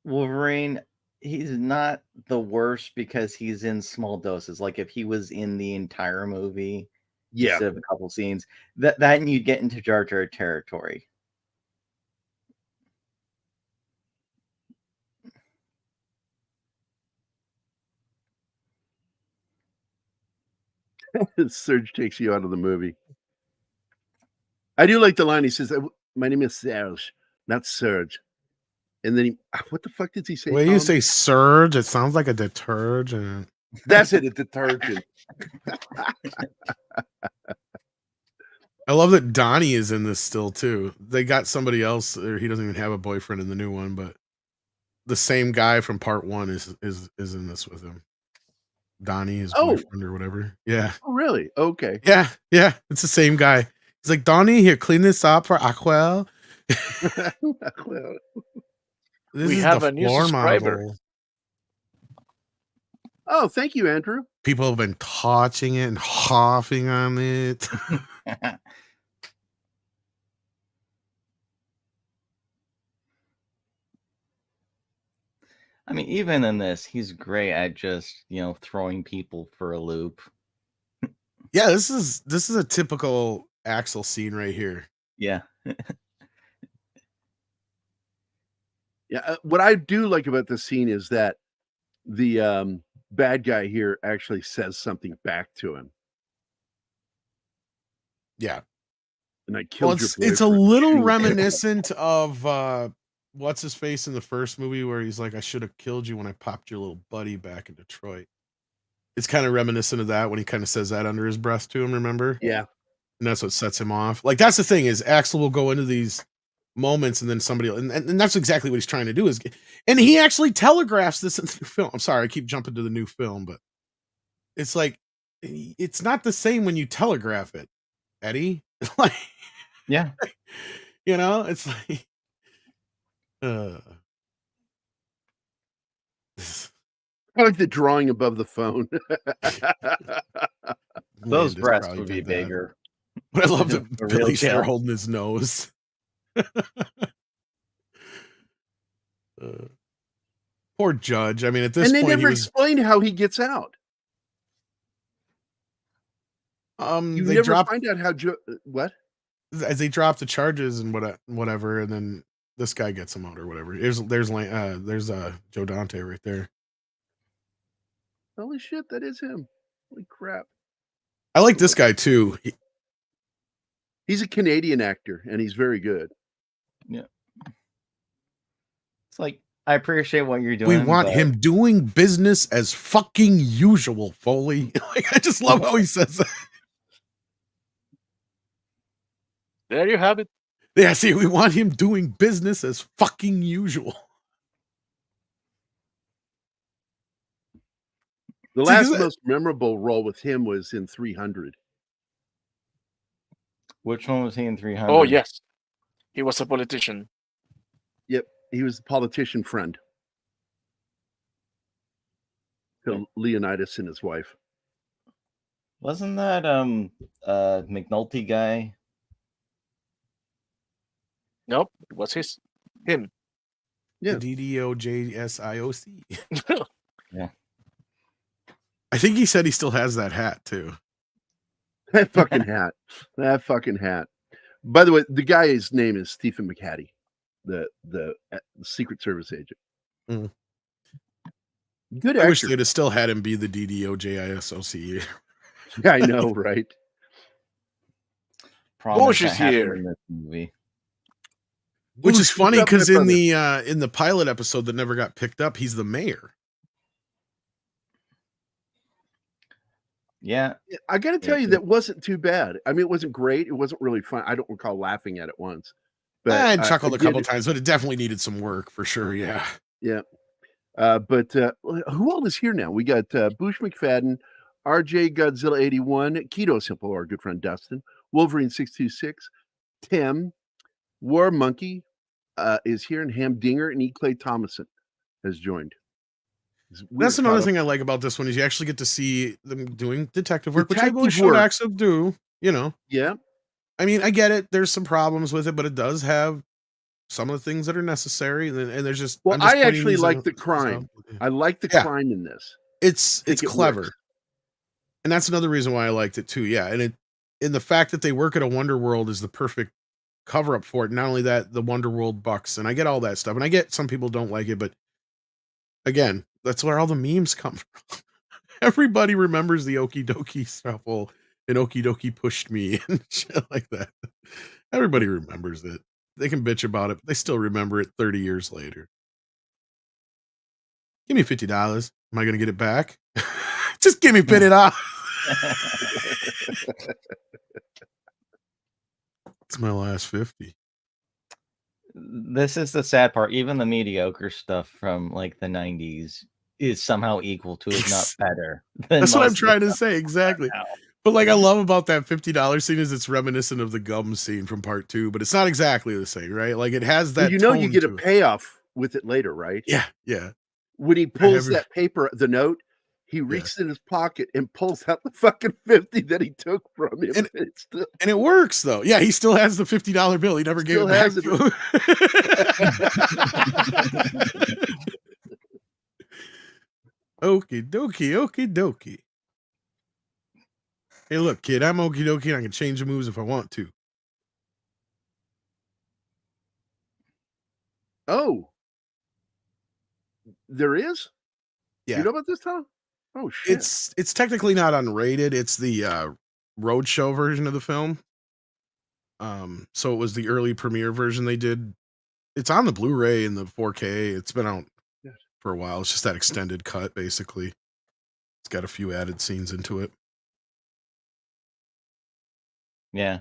Wolverine, he's not the worst because he's in small doses. Like if he was in the entire movie, Yeah. instead of a couple scenes, that and you get into Jar Jar territory. Serge takes you out of the movie. I do like the line. He says, "My name is Serge, not Serge." And then what the fuck did he say? The way Tom? you say surge, it sounds like a detergent. That's it, a detergent. I love that Donnie is in this still too. They got somebody else, or he doesn't even have a boyfriend in the new one, but the same guy from part 1 is in this with him. Donnie, his boyfriend or whatever. Yeah. Oh, really? Okay. Yeah. It's the same guy. He's like, Donnie, here, clean this up for Aquel. We have a new subscriber. Oh, thank you, Andrew. People have been touching it and huffing on it. I mean, even in this, he's great at just, throwing people for a loop. Yeah, this is a typical Axel scene right here. Yeah. Yeah, what I do like about this scene is that the bad guy here actually says something back to him. Yeah. And I killed your It's a boyfriend. little Shoot. reminiscent of what's his face in the first movie where he's like, I should have killed you when I popped your little buddy back in Detroit. It's kind of reminiscent of that when he kind of says that under his breath to him, remember? Yeah. And that's what sets him off. Like, that's the thing is Axel will go into these moments and then somebody and that's exactly what he's trying to do and he actually telegraphs this in the new film. I'm sorry, I keep jumping to the new film, but it's like it's not the same when you telegraph it, Eddie. Like, yeah, it's like I like the drawing above the phone. Those breasts would be bigger. But I love that The Billy's real there kill. holding his nose. Poor Judge. I mean, at this and they point, never explained how he gets out. You they never drop find out how what? As they drop the charges and whatever, and then this guy gets him out or whatever. There's Joe Dante right there. Holy shit, that is him. Holy crap. I like this guy too. He's a Canadian actor, and he's very good. Yeah. It's like, I appreciate what you're doing. We want him doing business as fucking usual, Foley. Like, I just love how he says that. There you have it. Yeah, see, we want him doing business as fucking usual. The last most memorable role with him was in 300. Which one was he in 300? Oh, yes. He was a politician. Yep. He was the politician friend to Leonidas and his wife. Wasn't that McNulty guy? Nope, it was him. Yeah. DDOJSIOC. Yeah. I think he said he still has that hat too. That fucking hat. That fucking hat. By the way, the guy's name is Stephen McHattie, the Secret Service agent. Mm. Good I wish actor. they'd have still had him be the DDOJISOC. Yeah, I know, right? Bush is that happened here. in this movie. Which is Bush, funny what's up, because my in brother? the pilot episode that never got picked up, he's the mayor. Yeah. I got to tell you, that wasn't too bad. I mean, it wasn't great. It wasn't really fun. I don't recall laughing at it once. But I chuckled a couple again, times, but it definitely needed some work for sure. Yeah. yeah. But who all is here now? We got Bush McFadden, RJ Godzilla 81, Keto Simple, our good friend Dustin, Wolverine 626, Tim, War Monkey is here, and Hamdinger and E. Clay Thomason has joined. That's another thing I like about this one is you actually get to see them doing detective work, which I really Detective should work. actually do. You know, Yeah. I mean, I get it. There's some problems with it, but it does have some of the things that are necessary. And there's just Well, I'm just I pointing actually these like out- the these crime. out. I like the Yeah. crime in this. It's I think it clever, works. and that's another reason why I liked it too. Yeah, and the fact that they work at a Wonderworld is the perfect cover up for it. Not only that, the Wonderworld bucks, and I get all that stuff, and I get some people don't like it, but again, that's where all the memes come from. Everybody remembers the Okie Dokie shuffle and Okie Dokie pushed me and shit like that. Everybody remembers it. They can bitch about it, but they still remember it 30 years later. Give me $50. Am I going to get it back? Just give me $50. It's my last 50. This is the sad part. Even the mediocre stuff from like the 90s is somehow equal to, if not better. That's what I'm trying to say. Exactly. now. But like I love about that $50 scene is it's reminiscent of the gum scene from part 2, but it's not exactly the same, right? Like it has that. Well, you know, you tone get a to it. payoff with it later, right? Yeah, yeah. When he pulls every- that paper, the note, he reaches in his pocket and pulls out the fucking 50 that he took from him. And- It's still, And it works though. Yeah, he still has the $50 bill. He never gave Still it back has it. to him. Okie dokie, okie dokie. Hey, look, kid, I'm okie dokie and I can change the moves if I want to. oh, there is? Yeah. You know about this, Tom? Oh, shit. It's technically not unrated. It's the roadshow version of the film. So it was the early premiere version they did. It's on the Blu-ray and the 4K. It's been out Yes. for a while. It's just that extended cut, basically. It's got a few added scenes into it. Yeah.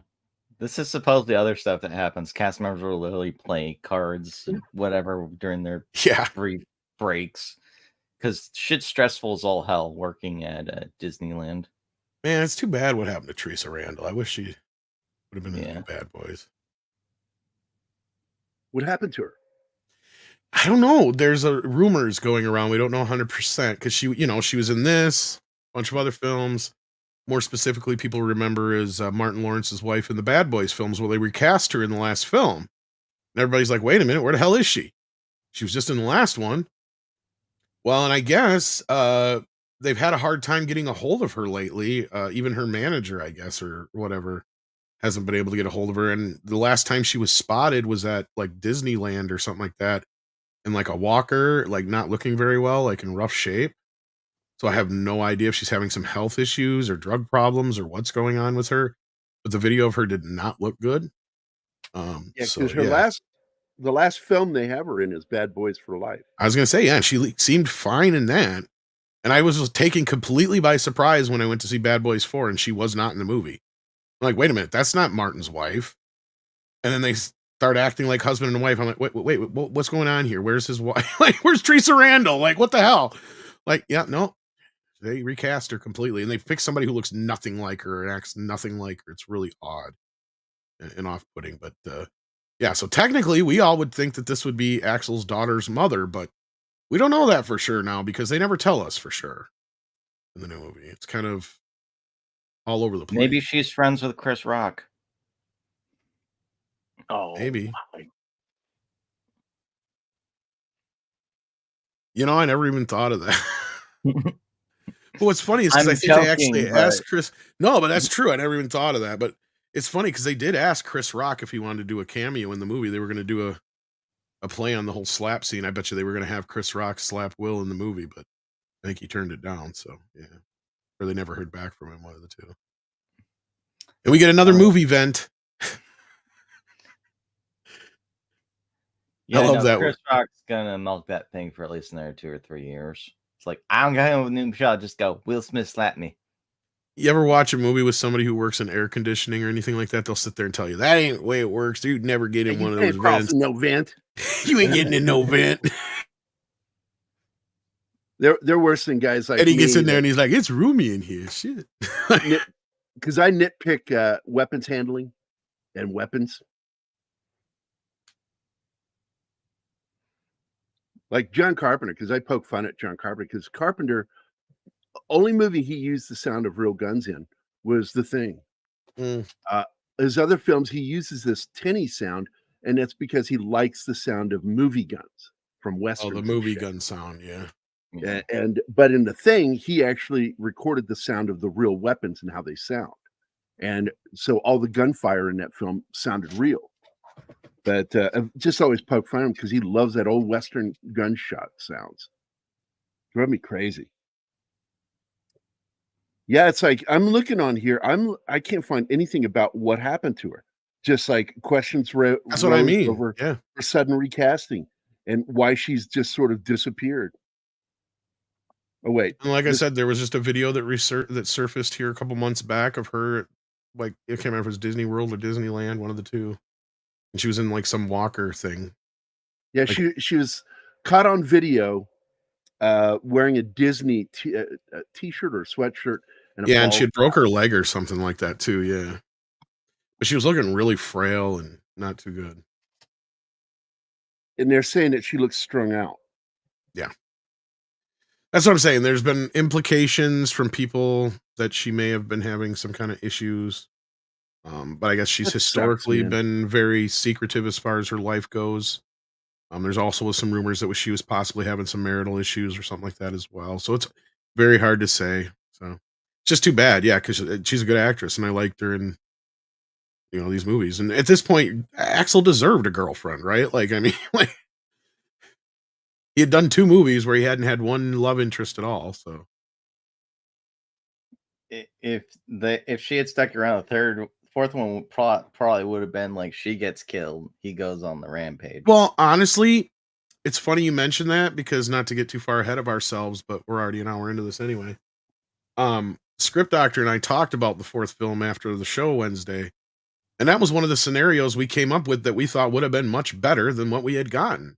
This is supposedly other stuff that happens. Cast members will literally play cards, whatever, during their Yeah. brief breaks. Because shit's stressful as all hell working at Disneyland. Man, it's too bad what happened to Teresa Randall. I wish she would have been in Yeah. the Bad Boys. What happened to her? I don't know. There's rumors going around. We don't know 100% because she was in this, a bunch of other films. More specifically, people remember as Martin Lawrence's wife in the Bad Boys films where they recast her in the last film. And everybody's like, wait a minute, where the hell is she? She was just in the last one. Well, and I guess they've had a hard time getting a hold of her lately. Even her manager, I guess, or whatever, hasn't been able to get a hold of her. And the last time she was spotted was at like Disneyland or something like that, in like a walker, like not looking very well, like in rough shape. So I have no idea if she's having some health issues or drug problems or what's going on with her. But the video of her did not look good. Yeah, because so, the last film they have her in is Bad Boys for Life. I was gonna say, yeah, she seemed fine in that. And I was taken completely by surprise when I went to see Bad Boys 4 and she was not in the movie. I'm like, wait a minute, that's not Martin's wife. And then they start acting like husband and wife. I'm like, wait, what's going on here? Where's his wife? Like, where's Teresa Randall? Like, what the hell? Like, yeah, no. They recast her completely. And they picked somebody who looks nothing like her and acts nothing like her. It's really odd and off-putting. But yeah, so technically we all would think that this would be Axel's daughter's mother, but we don't know that for sure now because they never tell us for sure in the new movie. It's kind of all over the place. Maybe she's friends with Chris Rock. Oh, Maybe. my. You know, I never even thought of that. But what's funny is because I'm I think they joking, actually but- asked Chris. No, but that's true. I never even thought of that. But It's funny because they did ask Chris Rock if he wanted to do a cameo in the movie. They were going to do a play on the whole slap scene. I bet you they were going to have Chris Rock slap Will in the movie, but I think he turned it down. So yeah, or they never heard back from him. One of the two. And we get another movie vent. Yeah, I love that Chris Rock's gonna milk that thing for at least another 2 or 3 years. It's like, I don't got a new shot. Just go, Will Smith slapped me. You ever watch a movie with somebody who works in air conditioning or anything like that? They'll sit there and tell you that ain't the way it works. You'd never get in one of those vents. No vent. You ain't getting in no vent. They're worse than guys like and he me gets in there and he's like, it's roomy in here. Shit. Because I nitpick weapons handling and weapons. Like John Carpenter, because I poke fun at John Carpenter, because Carpenter, only movie he used the sound of real guns in was The Thing. His other films, he uses this tinny sound, and that's because he likes the sound of movie guns from Western. Oh, the movie gun sound, yeah. But in The Thing, he actually recorded the sound of the real weapons and how they sound. And so all the gunfire in that film sounded real. But I've just always poked fun at him because he loves that old Western gunshot sounds. Drive me crazy. Yeah, it's like I'm looking on here. I can't find anything about what happened to her. Just like questions. That's what I mean. Over her sudden recasting and why she's just sort of disappeared. Oh wait, and like I said, there was just a video that surfaced here a couple months back of her, like I can't remember if it was Disney World or Disneyland, one of the two. And she was in like some walker thing. Yeah, like, she was caught on video wearing a Disney t-shirt or sweatshirt. And she had broke her leg or something like that too, yeah. But she was looking really frail and not too good. And they're saying that she looks strung out. Yeah. That's what I'm saying. There's been implications from people that she may have been having some kind of issues. But I guess she's historically been very secretive as far as her life goes. There's also some rumors that she was possibly having some marital issues or something like that as well. So it's very hard to say. So it's just too bad. Yeah, because she's a good actress and I liked her in, these movies. And at this point, Axel deserved a girlfriend, right? Like, I mean, like he had done 2 movies where he hadn't had one love interest at all. So if she had stuck around, the fourth one probably would have been like she gets killed, he goes on the rampage. Well, honestly, it's funny you mention that because not to get too far ahead of ourselves, but we're already an hour into this anyway. Script Doctor and I talked about the 4th film after the show Wednesday, and that was one of the scenarios we came up with that we thought would have been much better than what we had gotten.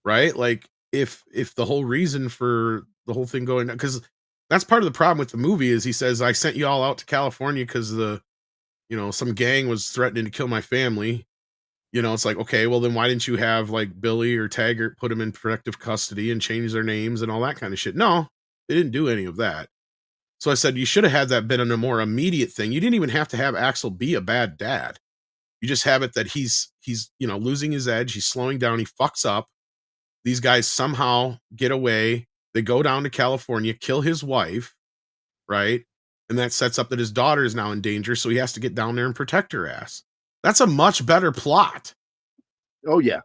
Right? Like if the whole reason for the whole thing going, because that's part of the problem with the movie is he says, I sent you all out to California because some gang was threatening to kill my family. It's like, okay, well then why didn't you have like Billy or Taggart put them in protective custody and change their names and all that kind of shit? No, they didn't do any of that. So I said, you should have had that been in a more immediate thing. You didn't even have to have Axel be a bad dad. You just have it that he's losing his edge. He's slowing down. He fucks up. These guys somehow get away. They go down to California, kill his wife, right? And that sets up that his daughter is now in danger, so he has to get down there and protect her ass. That's a much better plot. Oh, yeah.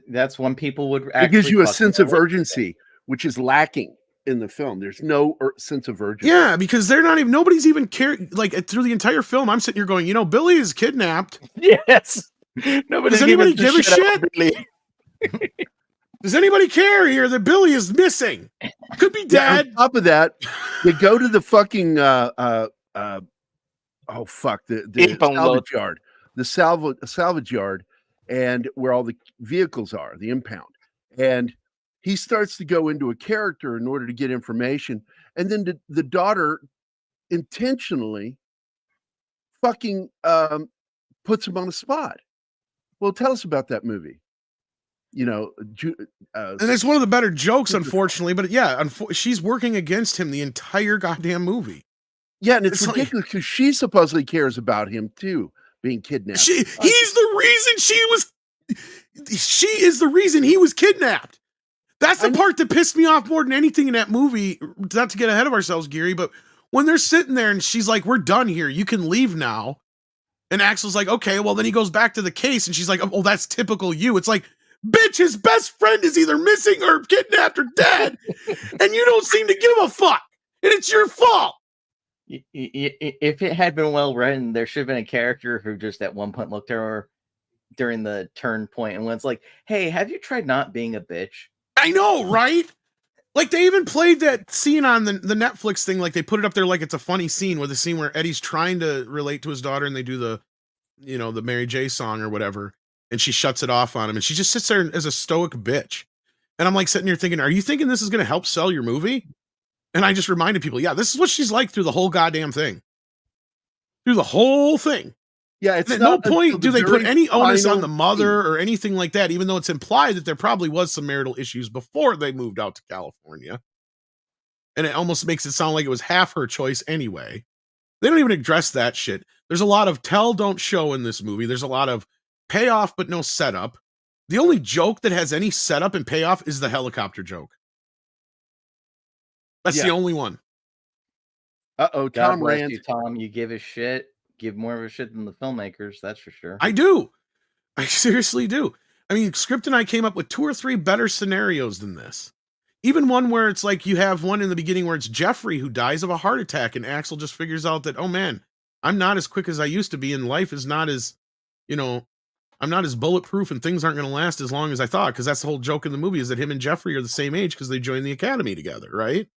That's when people would actually... It gives you a sense of urgency, which is lacking in the film. There's no sense of urgency. Yeah, because nobody's even caring. Like, through the entire film, I'm sitting here going, Billy is kidnapped. Yes. Does anybody give a shit? Does anybody care here that Billy is missing? Could be dead. On top of that, they go to the fucking the salvage yard, the salvage yard, and where all the vehicles are, the impound. And he starts to go into a character in order to get information, and then the daughter intentionally fucking puts him on the spot. Well, tell us about that movie. And it's one of the better jokes, unfortunately. But yeah, she's working against him the entire goddamn movie. Yeah, and it's ridiculous because she supposedly cares about him too, being kidnapped. She is the reason he was kidnapped. That's the part that pissed me off more than anything in that movie. Not to get ahead of ourselves, Gerry, but when they're sitting there and she's like, "We're done here. You can leave now." And Axel's like, okay, well, then he goes back to the case and she's like, oh, that's typical you. It's like, bitch, his best friend is either missing or kidnapped or dead. And you don't seem to give a fuck. And it's your fault. If it had been well written, there should have been a character who just at one point looked at her during the turn point and was like, hey, have you tried not being a bitch? I know, right? Like they even played that scene on the Netflix thing. Like they put it up there like it's a funny scene with a scene where Eddie's trying to relate to his daughter and they do the, you know, the Mary J song or whatever. And she shuts it off on him. And she just sits there as a stoic bitch. And I'm like sitting here thinking, are you thinking this is going to help sell your movie? And I just reminded people, yeah, this is what she's like through the whole goddamn thing. Through the whole thing. Yeah, it's at no not point do they put any onus on the final mother scene. or anything like that, even though it's implied that there probably was some marital issues before they moved out to California. And it almost makes it sound like it was half her choice anyway. They don't even address that shit. There's a lot of tell, don't show in this movie. There's a lot of payoff, but no setup. The only joke that has any setup and payoff is the helicopter joke. That's the only one. Uh-oh, God Tom bless Rand. you, Tom. You give a shit. Give more of a shit than the filmmakers, that's for sure. I do. I seriously do. I mean, Script and I came up with 2 or 3 better scenarios than this. Even one where it's like you have one in the beginning where it's Jeffrey who dies of a heart attack and Axel just figures out that, oh man, I'm not as quick as I used to be and life is not as, you know, I'm not as bulletproof and things aren't going to last as long as I thought. Because that's the whole joke in the movie is that him and Jeffrey are the same age because they joined the academy together, right?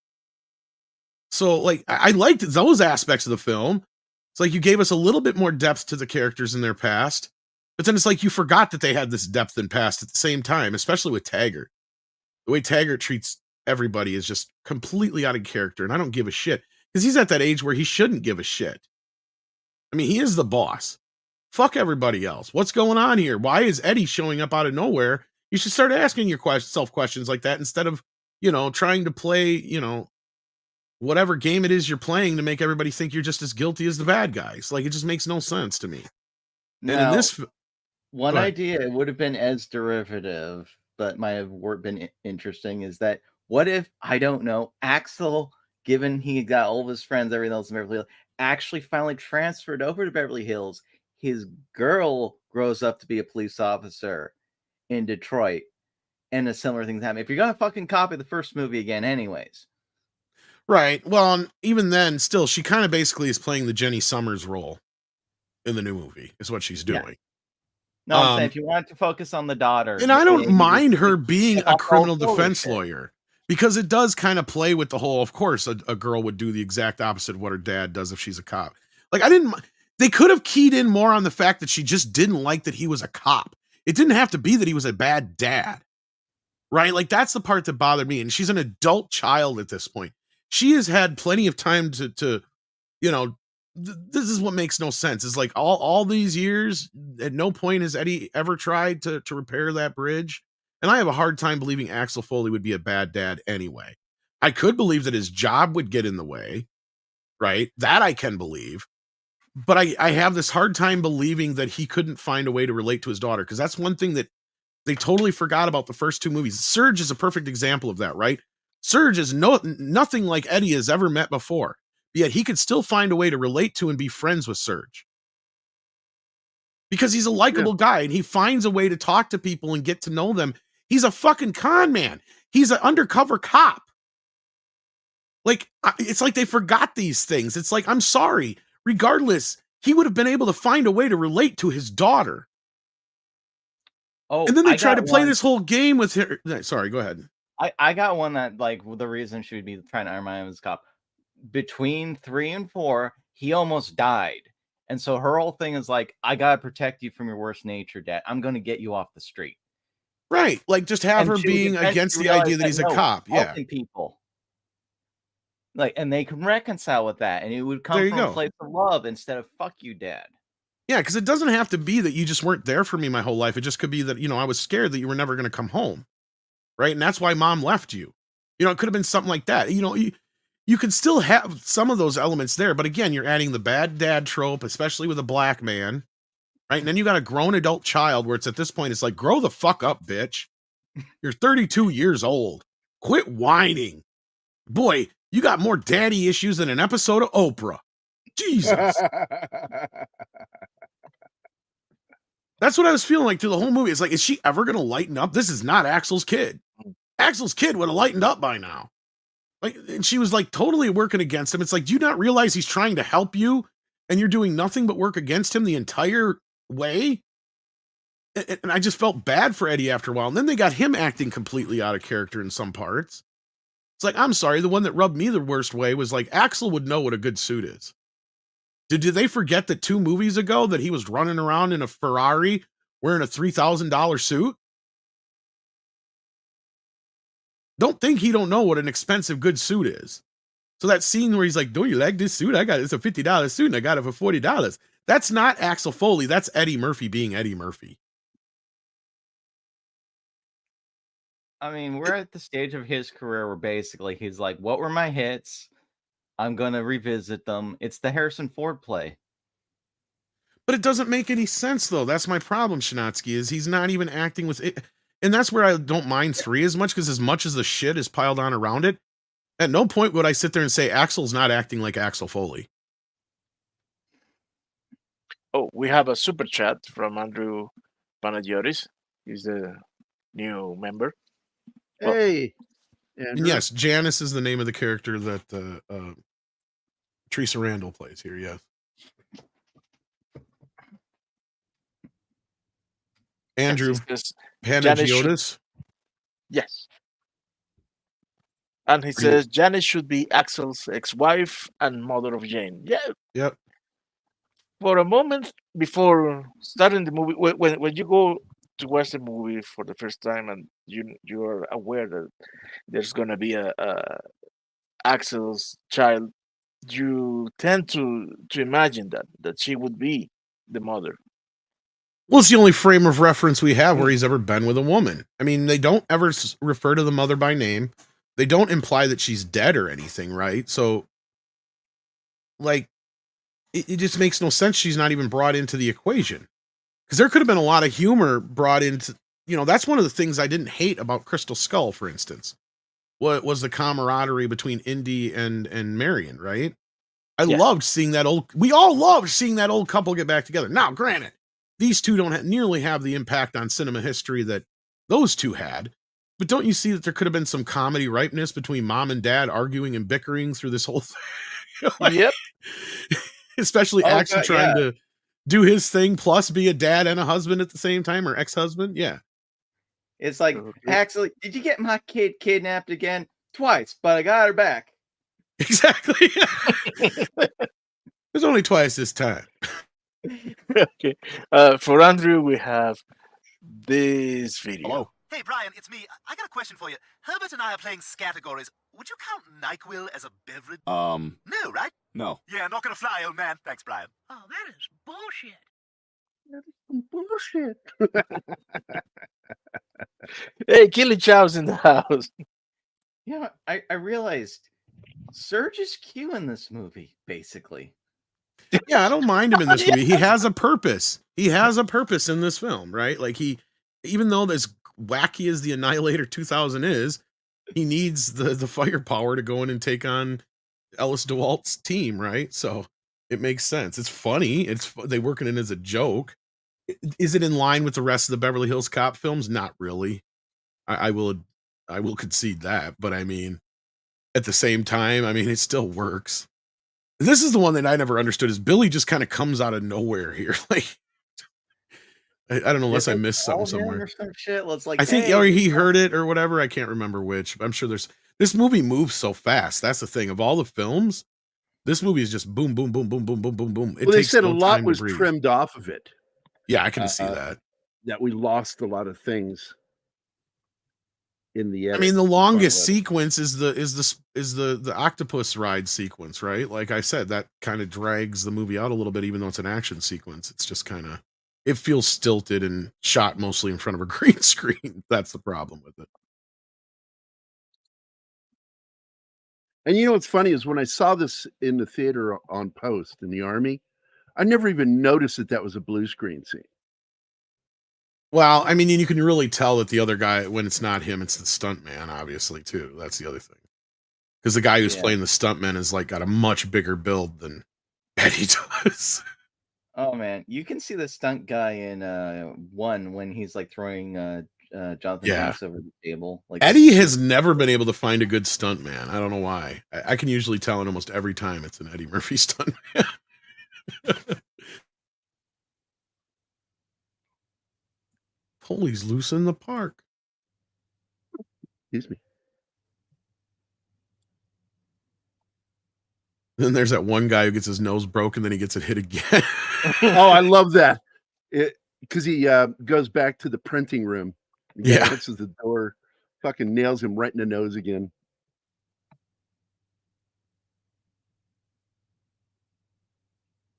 So like, I liked those aspects of the film. It's like you gave us a little bit more depth to the characters in their past, but then it's like you forgot that they had this depth and past at the same time, especially with Taggart. The way Taggart treats everybody is just completely out of character, and I don't give a shit because he's at that age where he shouldn't give a shit. I mean, he is the boss. Fuck everybody else. What's going on here? Why is Eddie showing up out of nowhere? You should start asking yourself questions like that instead of, you know, trying to play, you know, whatever game it is you're playing to make everybody think you're just as guilty as the bad guys. Like, it just makes no sense to me. Now, and in this, one idea, it would have been as derivative, but might have been interesting, is that what if, I don't know, Axel, given he got all of his friends, everything else in Beverly Hills, actually finally transferred over to Beverly Hills. His girl grows up to be a police officer in Detroit, and a similar thing happen. If you're going to fucking copy the first movie again anyways. Right. Well, even then, still, she kind of basically is playing the Jenny Summers role in the new movie, is what she's doing. Yeah. No, I'm saying if you wanted to focus on the daughter. And I don't mind her being a criminal all defense lawyer, because it does kind of play with the whole, of course, a girl would do the exact opposite of what her dad does if she's a cop. Like, they could have keyed in more on the fact that she just didn't like that he was a cop. It didn't have to be that he was a bad dad. Right? Like, that's the part that bothered me. And she's an adult child at this point. She has had plenty of time to you know, this is what makes no sense. It's like all these years, at no point has Eddie ever tried to repair that bridge. And I have a hard time believing Axel Foley would be a bad dad anyway. I could believe that his job would get in the way, right? That I can believe. But I have this hard time believing that he couldn't find a way to relate to his daughter, because that's one thing that they totally forgot about the first 2 movies. Surge is a perfect example of that, right? Surge is nothing like Eddie has ever met before, yet he could still find a way to relate to and be friends with Surge. Because he's a likable guy, and he finds a way to talk to people and get to know them. He's a fucking con man. He's an undercover cop. Like, it's like they forgot these things. It's like, I'm sorry. Regardless, he would have been able to find a way to relate to his daughter. Oh, and then they try to play this whole game with her. Sorry, go ahead. I got one that, like, the reason she would be trying to earn my own as a cop. Between 3 and 4, he almost died. And so her whole thing is like, I gotta protect you from your worst nature, Dad. I'm gonna get you off the street. Right. Like, just have her being against the idea that he's a cop. Yeah. People. Like, and they can reconcile with that. And it would come from a place of love instead of fuck you, Dad. Yeah, because it doesn't have to be that you just weren't there for me my whole life. It just could be that, you know, I was scared that you were never going to come home. Right. And that's why Mom left you. You know, it could have been something like that. You know, you could still have some of those elements there. But again, you're adding the bad dad trope, especially with a black man. Right. And then you got a grown adult child where it's at this point, it's like, grow the fuck up, bitch. You're 32 years old. Quit whining. Boy, you got more daddy issues than an episode of Oprah. Jesus. That's what I was feeling like through the whole movie. It's like, is she ever going to lighten up? This is not Axel's kid. Axel's kid would have lightened up by now. Like, and she was like totally working against him. It's like, do you not realize he's trying to help you and you're doing nothing but work against him the entire way? And I just felt bad for Eddie after a while. And then they got him acting completely out of character in some parts. It's like, I'm sorry, the one that rubbed me the worst way was like, Axel would know what a good suit is. Did they forget that 2 movies ago that he was running around in a Ferrari wearing a $3,000 suit? Don't think he don't know what an expensive good suit is. So that scene where he's like, don't you like this suit? It's a $50 suit and I got it for $40. That's not Axel Foley. That's Eddie Murphy being Eddie Murphy. I mean, we're at the stage of his career where basically he's like, what were my hits? I'm going to revisit them. It's the Harrison Ford play. But it doesn't make any sense, though. That's my problem, Shinatsky, is he's not even acting with it. And that's where I don't mind 3 as much, because as much as the shit is piled on around it, at no point would I sit there and say Axel's not acting like Axel Foley. Oh, we have a super chat from Andrew Panagiotis. He's a new member. Hey. And yes, Janice is the name of the character that Teresa Randall plays here, yes. Andrew Panagiotis? Yes. And he says Janice should be Axel's ex-wife and mother of Jane. Yeah. Yep. For a moment before starting the movie, when you go to watch the movie for the first time and you are aware that there's gonna be a Axel's child, you tend to imagine that she would be the mother. Well, it's the only frame of reference we have where he's ever been with a woman. I mean, they don't ever refer to the mother by name. They don't imply that she's dead or anything, right? So, like, it just makes no sense she's not even brought into the equation. Because there could have been a lot of humor brought into, that's one of the things I didn't hate about Crystal Skull, for instance. What was the camaraderie between Indy and Marion, right? Loved seeing that we all loved seeing that old couple get back together. Now, granted, these two don't nearly have the impact on cinema history that those two had. But don't you see that there could have been some comedy ripeness between mom and dad arguing and bickering through this whole thing? Yep. Especially Axel trying to do his thing plus be a dad and a husband at the same time, or ex-husband. Yeah. It's like, Axel, did you get my kid kidnapped again? Twice, but I got her back. Exactly. There's only twice this time. Okay. For Andrew, we have this video. Hello. Hey, Brian, it's me. I got a question for you. Herbert and I are playing categories. Would you count NyQuil as a beverage? No, right? No. Yeah, not gonna fly, old man. Thanks, Brian. Oh, that is bullshit. Bullshit. Hey, Killy Chow's in the house. Yeah, I realized Serge is Q in this movie, basically. Yeah, I don't mind him in this movie. He has a purpose. He has a purpose in this film, right? Like even though as wacky as the Annihilator 2000 is, he needs the firepower to go in and take on Ellis DeWalt's team, right? So it makes sense. It's funny. They work it in as a joke. Is it in line with the rest of the Beverly Hills Cop films? Not really. I will concede that, but I mean, at the same time, I mean, it still works. This is the one that I never understood, is Billy just kind of comes out of nowhere here. Like, I don't know, unless I missed something somewhere. Or some shit. Let's like, I think or he heard it or whatever. I can't remember which. I'm sure this movie moves so fast. That's the thing. Of all the films, this movie is just boom, boom, boom, boom, boom, boom, boom, boom. Well, they said a lot was trimmed off of it. Yeah, I can see that. That we lost a lot of things in the edit. I mean, the longest sequence is the octopus ride sequence, right? Like I said, that kind of drags the movie out a little bit, even though it's an action sequence. It's just kind of, it feels stilted and shot mostly in front of a green screen. That's the problem with it. And you know what's funny is when I saw this in the theater on post in the Army, I never even noticed that was a blue screen scene. Well, I mean, you can really tell that the other guy, when it's not him, it's the stuntman, obviously, too. That's the other thing. Because the guy who's playing the stuntman is like got a much bigger build than Eddie does. Oh man, you can see the stunt guy in one when he's like throwing Jonathan Yeah. Harris over the table. Like Eddie has never been able to find a good stunt man. I don't know why. I can usually tell in almost every time it's an Eddie Murphy stunt man. Holy's loose in the park. Excuse me. Then there's that one guy who gets his nose broken, then he gets it hit again. Oh, I love that. Because he goes back to the printing room. Yeah. Fixes the door, fucking nails him right in the nose again.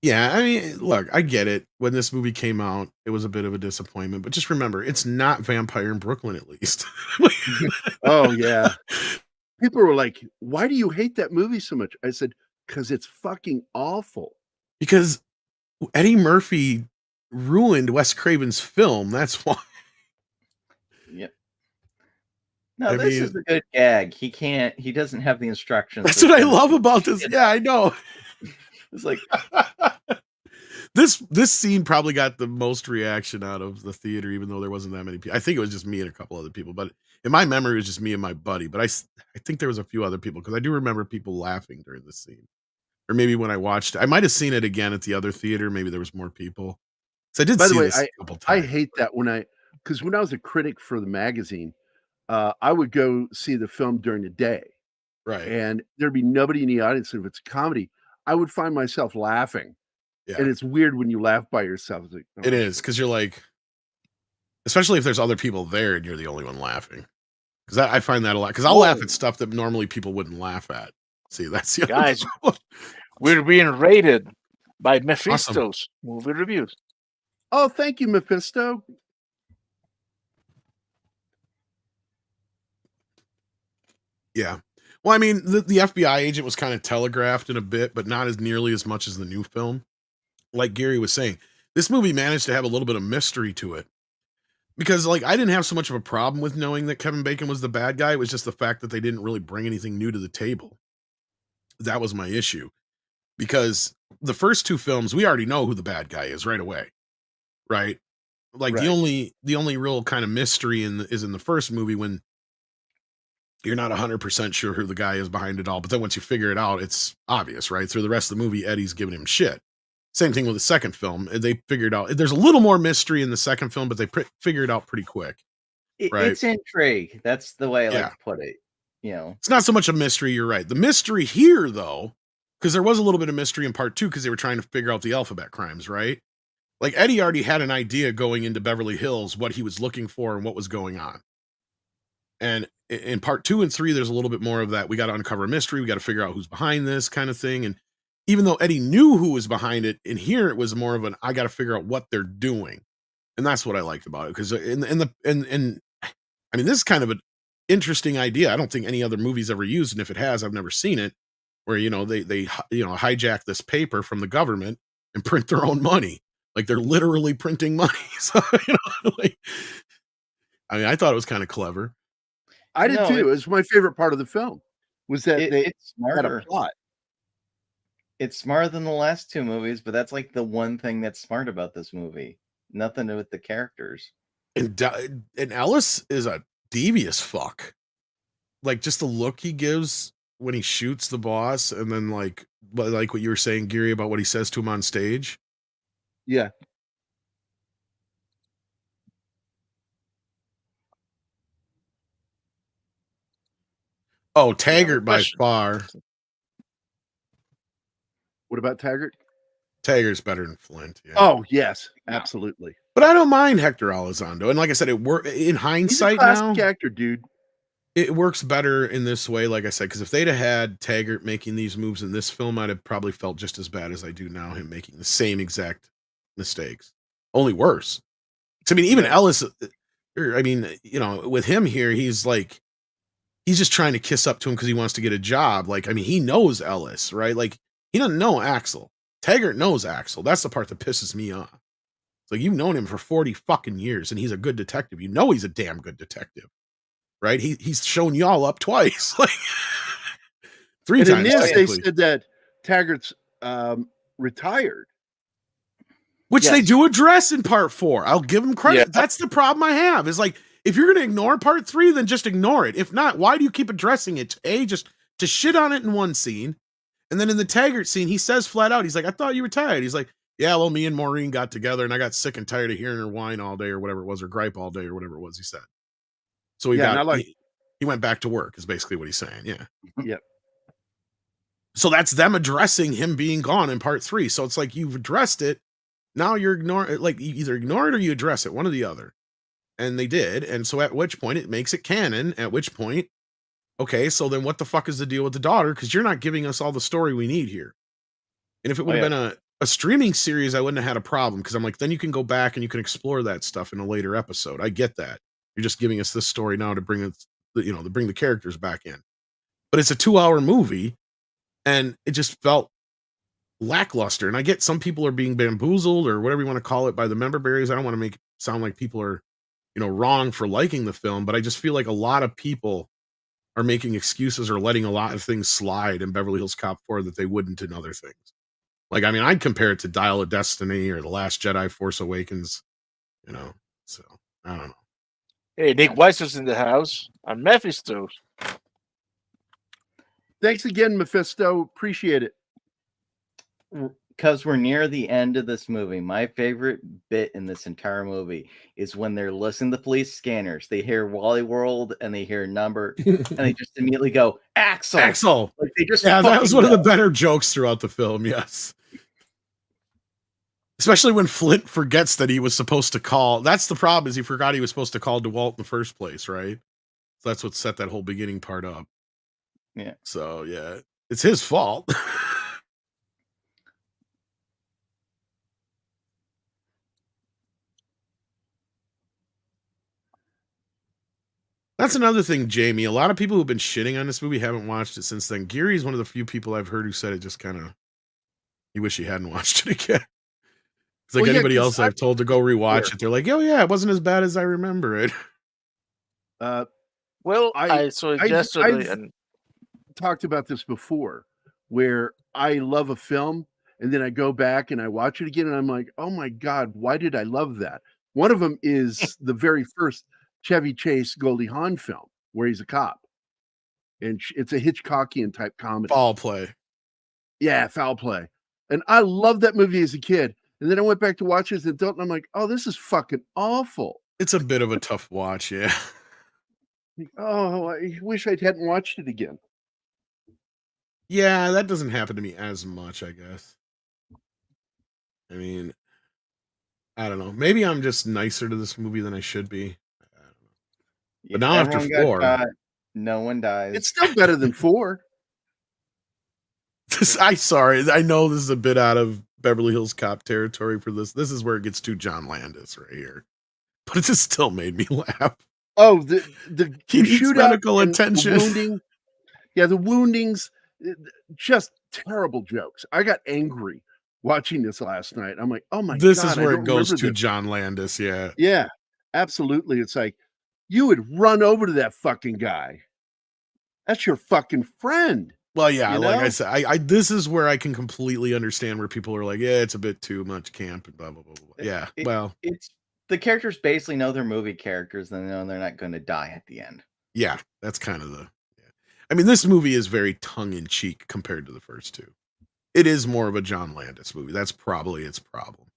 Yeah, I mean, look, I get it. When this movie came out, it was a bit of a disappointment, but just remember, it's not Vampire in Brooklyn, at least. Oh, yeah. People were like, why do you hate that movie so much? I said, because it's fucking awful. Because Eddie Murphy ruined Wes Craven's film. That's why. Yep. No, I this mean- is a good gag. He doesn't have the instructions. That's what I love about this. Yeah, I know. It's like this scene probably got the most reaction out of the theater, even though there wasn't that many people. I think it was just me and a couple other people, but in my memory, it was just me and my buddy. But I think there was a few other people because I do remember people laughing during this scene. Or maybe when I watched it, I might have seen it again at the other theater. Maybe there was more people. So I did By see the way, this a couple times. I hate that because when I was a critic for the magazine, I would go see the film during the day. Right. And there'd be nobody in the audience. If it's a comedy, I would find myself laughing. Yeah. And it's weird when you laugh by yourself. It's like, oh, It is because you're like, especially if there's other people there and you're the only one laughing. Because I find that a lot. Because I'll laugh at stuff that normally people wouldn't laugh at. See, that's the other Guys, problem. we're being rated by Mephisto's movie reviews. Oh, thank you, Mephisto. Yeah. Well, I mean, the FBI agent was kind of telegraphed in a bit, but not as nearly as much as the new film. Like Gerry was saying, this movie managed to have a little bit of mystery to it. Because, like, I didn't have so much of a problem with knowing that Kevin Bacon was the bad guy. It was just the fact that they didn't really bring anything new to the table. That was my issue. Because the first two films, we already know who the bad guy is right away. Right? Like, Right. the only real kind of mystery is in the first movie when you're not 100% sure who the guy is behind it all. But then once you figure it out, it's obvious, right? Through the rest of the movie, Eddie's giving him shit. Same thing with the second film. They figured out there's a little more mystery in the second film, but they figured it out pretty quick. Right? It's intrigue. That's the way I Yeah. like to put it. You know, It's not so much a mystery. You're right. The mystery here, though, because there was a little bit of mystery in part two because they were trying to figure out the alphabet crimes, right? Like Eddie already had an idea going into Beverly Hills, what he was looking for and what was going on. And in part 2 and 3, there's a little bit more of that. We got to uncover a mystery. We got to figure out who's behind this kind of thing. And even though Eddie knew who was behind it, in here it was more of an I got to figure out what they're doing, and that's what I liked about it. Because I mean, this is kind of an interesting idea. I don't think any other movie's ever used, and if it has, I've never seen it. Where they hijack this paper from the government and print their own money, like they're literally printing money. So I mean, I thought it was kind of clever. I did No, too. It was my favorite part of the film. Was that they it's had a smarter. plot. It's smarter than the last two movies, but that's like the one thing that's smart about this movie. Nothing with the characters. And Ellis is a devious fuck. Like just the look he gives when he shoots the boss, and then like what you were saying, Gerry, about what he says to him on stage. Yeah. Oh, Taggart by question. far. What about Taggart? Taggart's better than Flint. Yeah. Oh, yes, Yeah. absolutely. But I don't mind Hector Elizondo. And like I said, in He's a hindsight classic now, actor, dude. it works better in this way, like I said, because if they'd have had Taggart making these moves in this film, I'd have probably felt just as bad as I do now, him making the same exact mistakes. Only worse. I mean, even Ellis, I mean, with him here, he's just trying to kiss up to him because he wants to get a job. Like, I mean, he knows Ellis, right? Like, he doesn't know Axel. Taggart knows Axel. That's the part that pisses me off. It's like, you've known him for 40 fucking years, and he's a good detective. You know he's a damn good detective, right? He's shown y'all up twice, like 3 And in times. this, they technically. said that Taggart's retired. Which they Yes. do address in part 4. I'll give them credit. Yeah. That's the problem I have. Is like, if you're going to ignore part 3, then just ignore it. If not, why do you keep addressing it? Just to shit on it in one scene. And then in the Taggart scene, he says flat out, he's like, I thought you were tired. He's like, yeah, well, me and Maureen got together and I got sick and tired of hearing her whine all day or whatever it was, or gripe all day or whatever it was he said. So he went back to work is basically what he's saying. Yeah. Yep. So that's them addressing him being gone in part 3. So it's like, you've addressed it. Now you're ignoring, like, you either ignore it or you address it, one or the other. And they did. And so at which point it makes it canon, at which point, okay, so then what the fuck is the deal with the daughter? Because you're not giving us all the story we need here. And if it would have been a streaming series, I wouldn't have had a problem. Because I'm like, then you can go back and you can explore that stuff in a later episode. I get that. You're just giving us this story now to bring it, to bring the characters back in. But it's a 2-hour movie, and it just felt lackluster. And I get some people are being bamboozled or whatever you want to call it by the member berries. I don't want to make it sound like people are, wrong for liking the film, but I just feel like a lot of people are making excuses or letting a lot of things slide in Beverly Hills Cop 4 that they wouldn't in other things. Like, I mean, I'd compare it to Dial of Destiny or The Last Jedi, Force Awakens, so I don't know. Hey, Nick Weiser's in the house. And Mephisto. Thanks again, Mephisto. Appreciate it. Because we're near the end of this movie, my favorite bit in this entire movie is when they're listening to police scanners. They hear Wally World and they hear number, and they just immediately go, Axel. Axel. Like they just that was one of the better jokes throughout the film. Yes. Especially when Flint forgets that he was supposed to call. That's the problem, is he forgot he was supposed to call DeWalt in the first place, right? So that's what set that whole beginning part up. Yeah. So, yeah, it's his fault. That's another thing, Jamie. A lot of people who've been shitting on this movie haven't watched it since then. Gerry's one of the few people I've heard who said it just kind of, he wish he hadn't watched it again. It's like anybody else I've told to go rewatch it. They're like, oh yeah, it wasn't as bad as I remember it. Well, I saw it yesterday and talked about this before, where I love a film and then I go back and I watch it again and I'm like, oh my God, why did I love that? One of them is the very first Chevy Chase Goldie Hawn film where he's a cop, and it's a Hitchcockian type comedy. Foul Play. Yeah, Foul Play. And I loved that movie as a kid. And then I went back to watch it as an adult and I'm like, oh, this is fucking awful. It's a bit of a tough watch, yeah. Oh, I wish I hadn't watched it again. Yeah, that doesn't happen to me as much, I guess. I mean, I don't know. Maybe I'm just nicer to this movie than I should be. But now after 4, no one dies. It's still better than 4. Sorry, I know this is a bit out of Beverly Hills Cop territory for this. This is where it gets too John Landis right here. But it just still made me laugh. Oh, the shootout, medical attention. The wounding. Yeah, the woundings, just terrible jokes. I got angry watching this last night. I'm like, oh my God. This is where it goes to John Landis, yeah. Yeah, absolutely. It's like, you would run over to that fucking guy. That's your fucking friend. Well, yeah, like I said, I this is where I can completely understand where people are like, yeah, it's a bit too much camp and blah, blah, blah, blah. Yeah, it's the characters basically know they're movie characters and they know they're not going to die at the end. Yeah, that's kind of the... Yeah. I mean, this movie is very tongue-in-cheek compared to the first two. It is more of a John Landis movie. That's probably its problem.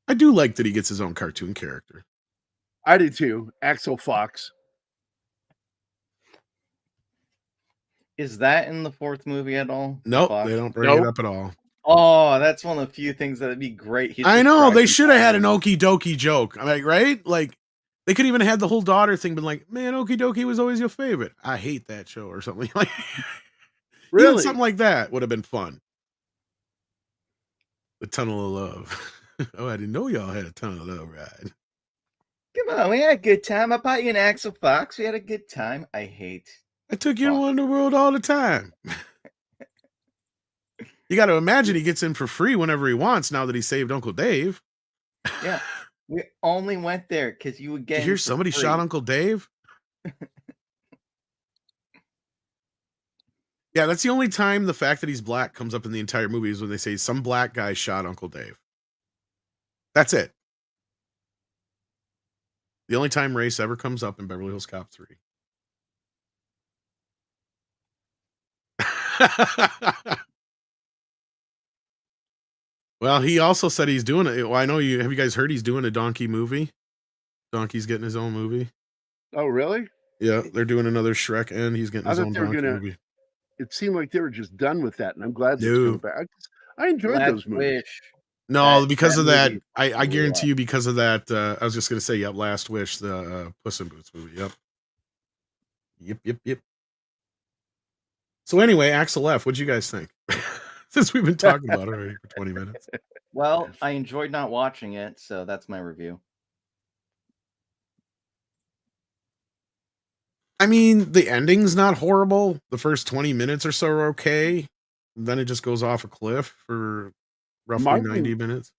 I do like that he gets his own cartoon character. I do too. Axel Fox. Is that in the 4th movie at all? Nope, they don't bring it up at all. Oh, that's one of the few things that'd be great. I know, they should have had an okie dokie joke. I'm like, right? Like, they could even have the whole daughter thing, been like, man, okie dokie was always your favorite. I hate that show or something. Like, really? Even something like that would have been fun. The Tunnel of Love. Oh, I didn't know y'all had a Tunnel of Love ride. Come on, we had a good time. I bought you an Axel Fox. We had a good time. I took you to Wonderworld all the time. You got to imagine he gets in for free whenever he wants now that he saved Uncle Dave. Yeah. We only went there because you would get... You hear somebody shot Uncle Dave? Yeah, that's the only time the fact that he's black comes up in the entire movie is when they say some black guy shot Uncle Dave. That's it. The only time race ever comes up in Beverly Hills Cop 3. Well, he also said he's doing it. Well, I know you. Have you guys heard he's doing a Donkey movie? Donkey's getting his own movie. Oh, really? Yeah, they're doing another Shrek, and he's getting I his thought own they were Donkey gonna. movie. It seemed like they were just done with that, and I'm glad that's No. coming back. I enjoyed Let's those movies. wish. No, because of that, movie I blew guarantee up. you, because of that, I was just gonna say, yep, Last Wish, the Puss in Boots movie. Yep. So anyway, Axel F, what'd you guys think? Since we've been talking about it already for 20 minutes. Well, I enjoyed not watching it, so that's my review. I mean, the ending's not horrible. The first 20 minutes or so are okay. Then it just goes off a cliff for roughly 90 minutes.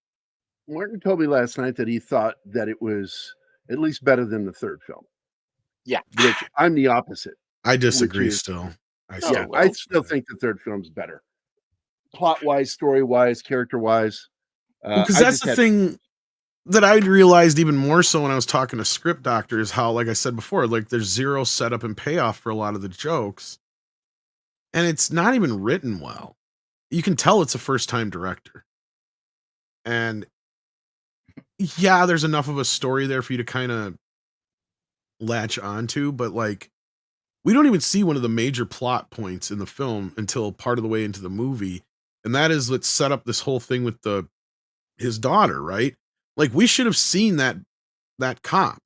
Martin told me last night that he thought that it was at least better than the third film. Yeah. Which I'm the opposite. I disagree is- still. I still think the third film's better. Plot-wise, story-wise, character-wise. Because that's the thing that I realized even more so when I was talking to script doctors, how, like I said before, like there's zero setup and payoff for a lot of the jokes. And it's not even written well. You can tell it's a first-time director. And yeah, there's enough of a story there for you to kind of latch onto, but like we don't even see one of the major plot points in the film until part of the way into the movie. And that is, let's set up this whole thing with his daughter, right? Like we should have seen that cop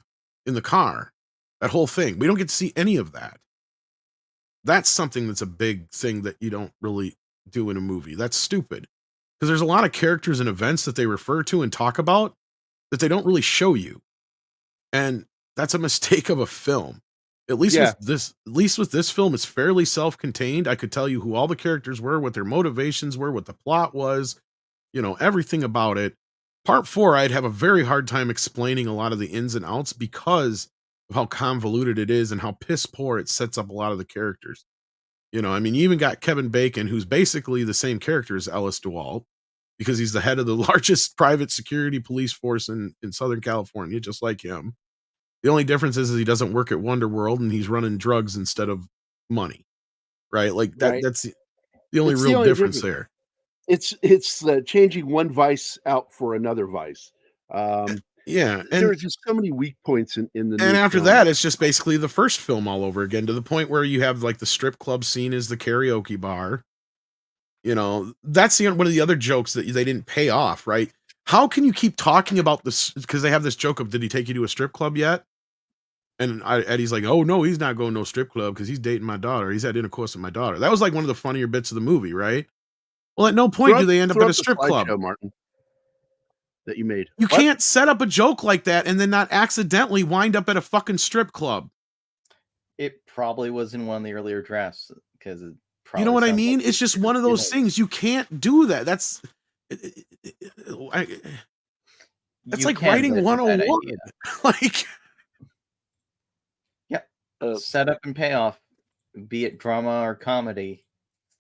in the car, that whole thing. We don't get to see any of that. That's something that's a big thing that you don't really do in a movie. That's stupid. Because there's a lot of characters and events that they refer to and talk about that they don't really show you. And that's a mistake of a film. At least with this film, it's fairly self-contained. I could tell you who all the characters were, what their motivations were, what the plot was, everything about it. Part 4, I'd have a very hard time explaining a lot of the ins and outs because of how convoluted it is and how piss poor it sets up a lot of the characters. I mean, you even got Kevin Bacon, who's basically the same character as Ellis DeWalt, because he's the head of the largest private security police force in Southern California, just like him. The only difference is he doesn't work at Wonderworld and he's running drugs instead of money, right? Like that. Right. That's the only real difference there. It's changing one vice out for another vice. Yeah, there are just so many weak points in the. And after that, it's just basically the first film all over again, to the point where you have like the strip club scene is the karaoke bar. That's one of the other jokes that they didn't pay off, right? How can you keep talking about this? Because they have this joke of, did he take you to a strip club yet? And Eddie's like, oh no, he's not going to no strip club because he's dating my daughter. He's had intercourse with my daughter. That was like one of the funnier bits of the movie, right? Well, at no point do they end up at a strip club. Show, Martin, that you made. You can't set up a joke like that and then not accidentally wind up at a fucking strip club. It probably was in one of the earlier drafts because it you know what I mean? It's just one of those things. You can't do that. That's like writing 101. Like, set up and payoff, be it drama or comedy.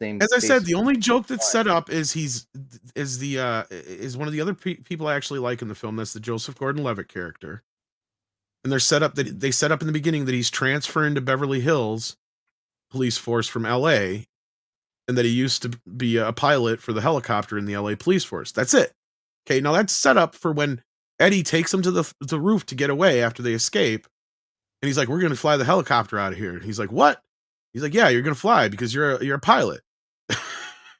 As I said, the only joke that's set up is one of the other people I actually like in the film. That's the Joseph Gordon-Levitt character, and they set up in the beginning that he's transferring to Beverly Hills police force from L.A. and that he used to be a pilot for the helicopter in the LA police force. That's it. Okay, now that's set up for when Eddie takes him to the roof to get away after they escape. And he's like, we're going to fly the helicopter out of here. And he's like, what? He's like, yeah, you're going to fly because you're a pilot.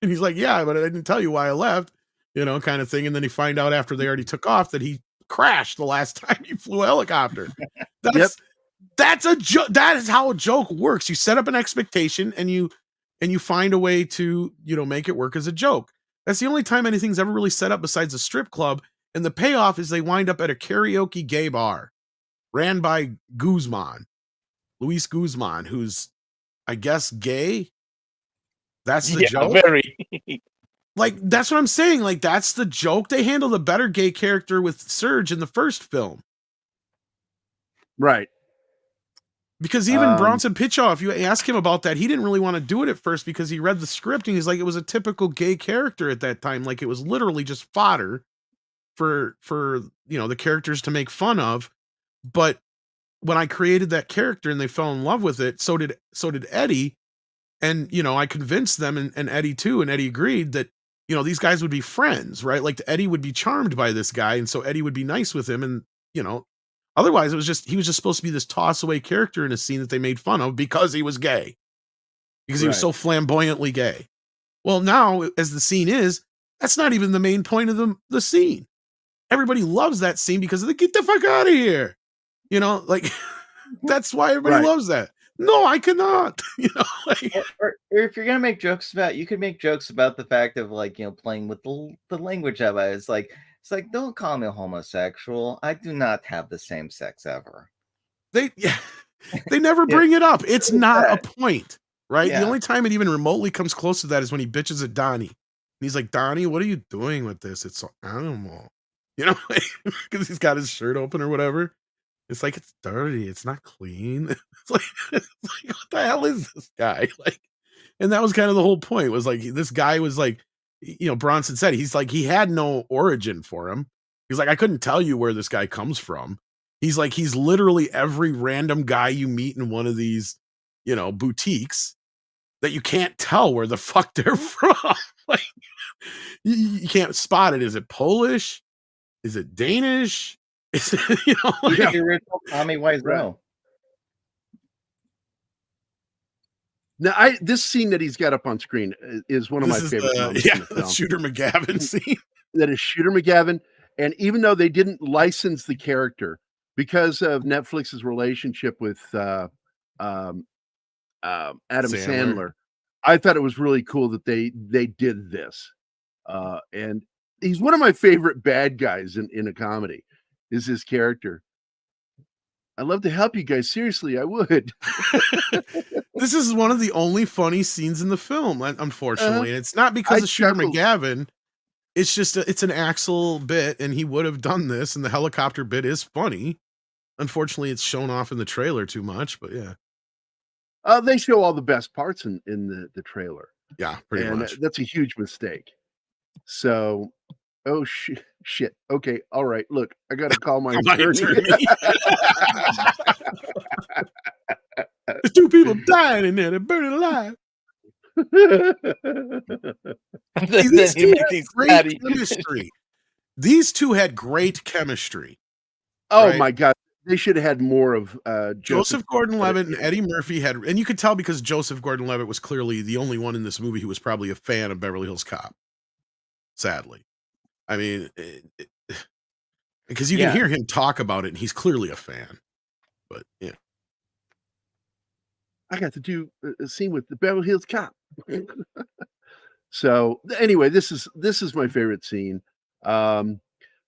And he's like, yeah, but I didn't tell you why I left, kind of thing. And then he find out after they already took off that he crashed the last time he flew a helicopter. That's a joke. That is how a joke works. You set up an expectation and you find a way to, make it work as a joke. That's the only time anything's ever really set up besides a strip club. And the payoff is they wind up at a karaoke gay bar ran by Luis Guzman, who's, I guess, gay. That's the joke. Very. Like, that's what I'm saying. Like, that's the joke. They handled a better gay character with Serge in the first film. Right. Because even Bronson Pinchot, if you ask him about that, he didn't really want to do it at first because he read the script and he's like, it was a typical gay character at that time. Like, it was literally just fodder for the characters to make fun of. But when I created that character and they fell in love with it, so did Eddie. And I convinced them and Eddie too, and Eddie agreed that these guys would be friends, right? Like Eddie would be charmed by this guy, and so Eddie would be nice with him, and otherwise he was just supposed to be this toss away character in a scene that they made fun of because he was gay. Because he was so flamboyantly gay. Well, now as the scene is, that's not even the main point of the scene. Everybody loves that scene because they get the fuck out of here. Like that's why everybody loves that. No, I cannot. Or if you're gonna make jokes about, you could make jokes about the fact of playing with the language of it. It's like don't call me homosexual. I do not have the same sex ever. They never bring it up. It's not a point, right? Yeah. The only time it even remotely comes close to that is when he bitches at Donnie. And he's like, Donnie, what are you doing with this? It's so animal, because he's got his shirt open or whatever. It's like, it's dirty. It's not clean. It's like, what the hell is this guy? And that was kind of the whole point, was like, this guy was like, Bronson said, he's like, he had no origin for him. He's like, I couldn't tell you where this guy comes from. He's like, he's literally every random guy you meet in one of these, boutiques that you can't tell where the fuck they're from. Like, you can't spot it. Is it Polish? Is it Danish? Is it, The original Tommy Wiseau. Right. Now, this scene that he's got up on screen is one of my favorite moments in the film. Shooter McGavin scene. That is Shooter McGavin. And even though they didn't license the character because of Netflix's relationship with Adam Sandler, I thought it was really cool that they did this. And he's one of my favorite bad guys in a comedy, is his character. I'd love to help you guys. Seriously, I would. This is one of the only funny scenes in the film, unfortunately. And it's not because of Shooter McGavin. It's just, it's an Axel bit, and he would have done this, and the helicopter bit is funny. Unfortunately, it's shown off in the trailer too much, but yeah. They show all the best parts in the trailer. Yeah, pretty much. That's a huge mistake. So, oh, shit. Okay, all right. Look, I got to call my attorney. There's two people dying in there. They're burning alive. These two had great chemistry. These two had great chemistry. Oh my God. They should have had more of Joseph Gordon-Levitt and Eddie Murphy had, and you could tell because Joseph Gordon-Levitt was clearly the only one in this movie who was probably a fan of Beverly Hills Cop. Sadly. I mean, because you can hear him talk about it, and he's clearly a fan. But yeah. I got to do a scene with the Beverly Hills Cop. So anyway, this is my favorite scene.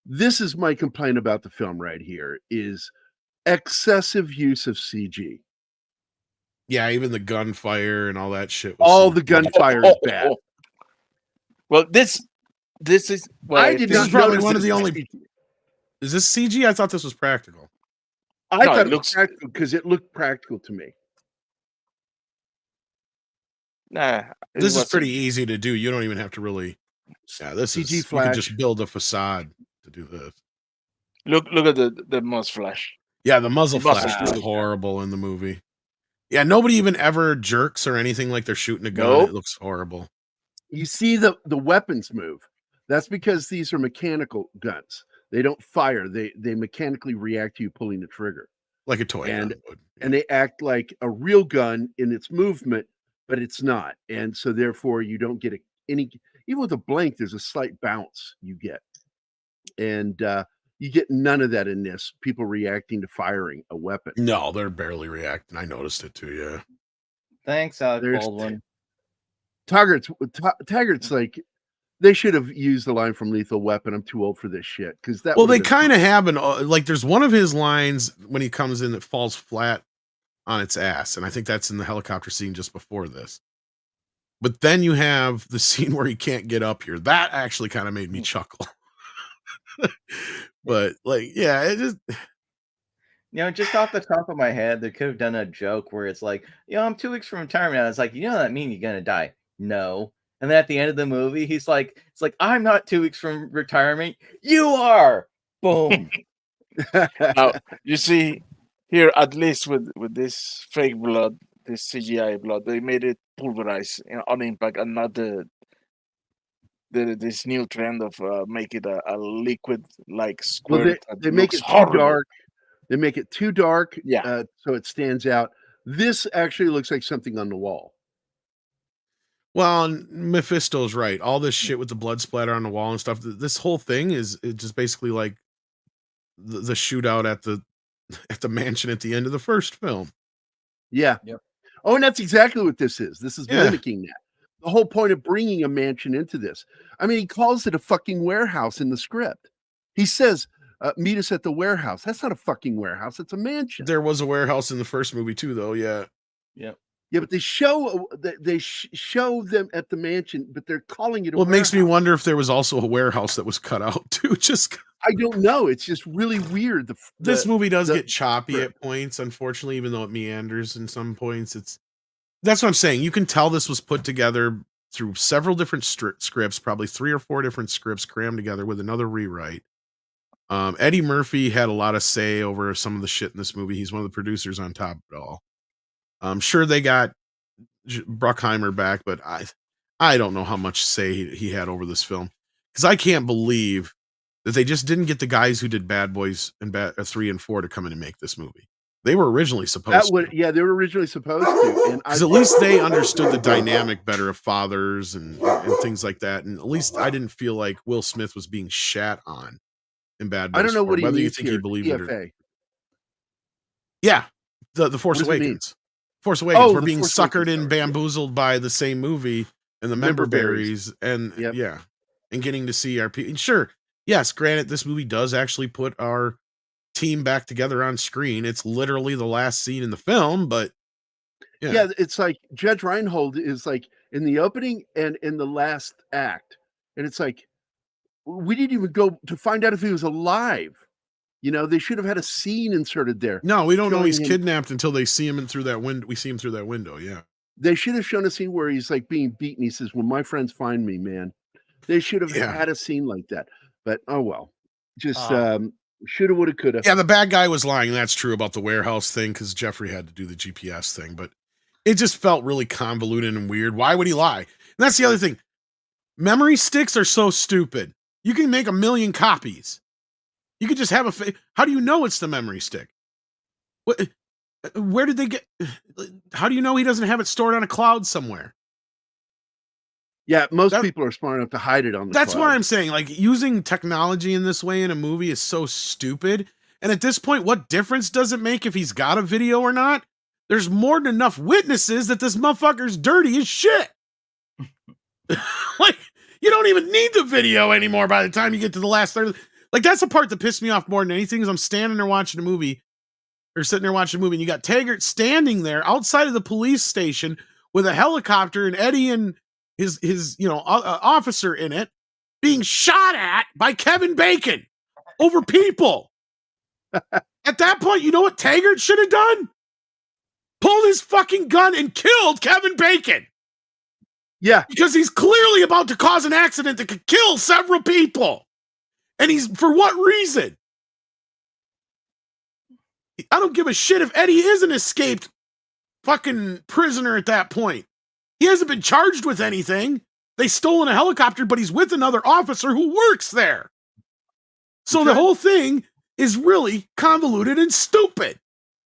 This is my complaint about the film right here, is excessive use of CG. Yeah, even the gunfire and all that shit. All the gunfire is bad. Well, this is. I did not probably notice one of the this only. CG. Is this CG? I thought this was practical. I thought it looked practical because it looked practical to me. Nah, this is pretty easy to do. You don't even have to really. Yeah, this CG is. flash. You can just build a facade to do this. Look at the muzzle flash. Yeah, the muzzle flash is horrible in the movie. Yeah, nobody even ever jerks or anything like they're shooting a gun. Nope. It looks horrible. You see the weapons move. That's because these are mechanical guns. They don't fire. They mechanically react to you pulling the trigger. Like a toy gun would. And they act like a real gun in its movement, but it's not. And so therefore you don't get any, even with a blank, there's a slight bounce you get. And you get none of that in this. People reacting to firing a weapon. No, they're barely reacting. I noticed it too, yeah. Thanks, Baldwin. Taggart's like, they should have used the line from Lethal Weapon. I'm too old for this shit. Because that. Well, they kind of have like. There's one of his lines when he comes in that falls flat on its ass, and I think that's in the helicopter scene just before this. But then you have the scene where he can't get up here. That actually kind of made me chuckle. But like, yeah, it just. Just off the top of my head, they could have done a joke where it's like, I'm 2 weeks from retirement. And it's like, that mean you're gonna die? No. And then at the end of the movie, it's like, I'm not 2 weeks from retirement. You are. Boom. Now you see here, at least with this fake blood, this CGI blood, they made it pulverized on impact, and not this new trend of make it a liquid like Well, squirt. they that make looks it too horrible. dark. They make it too dark, Yeah. so it stands out. This actually looks like something on the wall. Well, Mephisto's right. All this shit with the blood splatter on the wall and stuff. This whole thing is just basically like the shootout at the mansion at the end of the first film. Yeah. Yep. Oh, and that's exactly what this is. This is Yeah. mimicking that. The whole point of bringing a mansion into this. I mean, he calls it a fucking warehouse in the script. He says, meet us at the warehouse. That's not a fucking warehouse. It's a mansion. There was a warehouse in the first movie too, though. Yeah. Yep. Yeah, but they show show them at the mansion, but they're calling it a Well, it warehouse. makes me wonder if there was also a warehouse that was cut out too. Just I don't know. It's just really weird. this movie does the- get choppy at points, unfortunately, even though it meanders in some points. That's what I'm saying. You can tell this was put together through several different scripts, probably 3 or 4 different scripts crammed together with another rewrite. Eddie Murphy had a lot of say over some of the shit in this movie. He's one of the producers on top of it all. I'm sure they got Bruckheimer back, but I don't know how much say he had over this film, because I can't believe that they just didn't get the guys who did Bad Boys and 3 and 4 to come in and make this movie. They were originally supposed to. Yeah, they were originally supposed to, and Because at least they understood the dynamic better of fathers and things like that. And at least I didn't feel like Will Smith was being shat on in Bad Boys. I don't know 4, what he whether you means think here. he believed it or TFA. yeah, the Force What does it mean? Awakens. Force Awakens. Oh, We're the being Force suckered Awakens, and sorry, bamboozled by the same movie and the member berries and Yep. yeah, and getting to see our people. Sure, yes, granted, this movie does actually put our team back together on screen. It's literally the last scene in the film, but Yeah, it's like Judge Reinhold is like in the opening and in the last act, and it's like we didn't even go to find out if he was alive. You know, they should have had a scene inserted there. no, we don't know showing he's him- kidnapped until they see him in through that window. We see him through that window. Yeah. They should have shown a scene where he's like being beaten. He says, "When my friends find me, man." They should have Yeah. had a scene like that. But oh well, just Uh, shoulda, woulda, coulda. Yeah, the bad guy was lying. That's true about the warehouse thing because Jeffrey had to do the GPS thing, but it just felt really convoluted and weird. Why would he lie? And that's the other thing. Memory sticks are so stupid. You can make 1 million copies. You could just have how do you know it's the memory stick? What? Where did they get? How do you know he doesn't have it stored on a cloud somewhere? Yeah, most people are smart enough to hide it on the That's cloud. why I'm saying, like, using technology in this way in a movie is so stupid. And at this point, what difference does it make if he's got a video or not? There's more than enough witnesses that this motherfucker's dirty as shit. Like, you don't even need the video anymore by the time you get to the last third. Like, that's the part that pissed me off more than anything is I'm standing there watching a movie or sitting there watching a movie and you got Taggart standing there outside of the police station with a helicopter and Eddie and his officer in it being shot at by Kevin Bacon over people. At that point, you know what Taggart should have done? Pulled his fucking gun and killed Kevin Bacon. Yeah. Because he's clearly about to cause an accident that could kill several people. And for what reason? I don't give a shit if Eddie is an escaped fucking prisoner at that point. He hasn't been charged with anything. They stole a helicopter, but he's with another officer who works there. So the whole thing is really convoluted and stupid.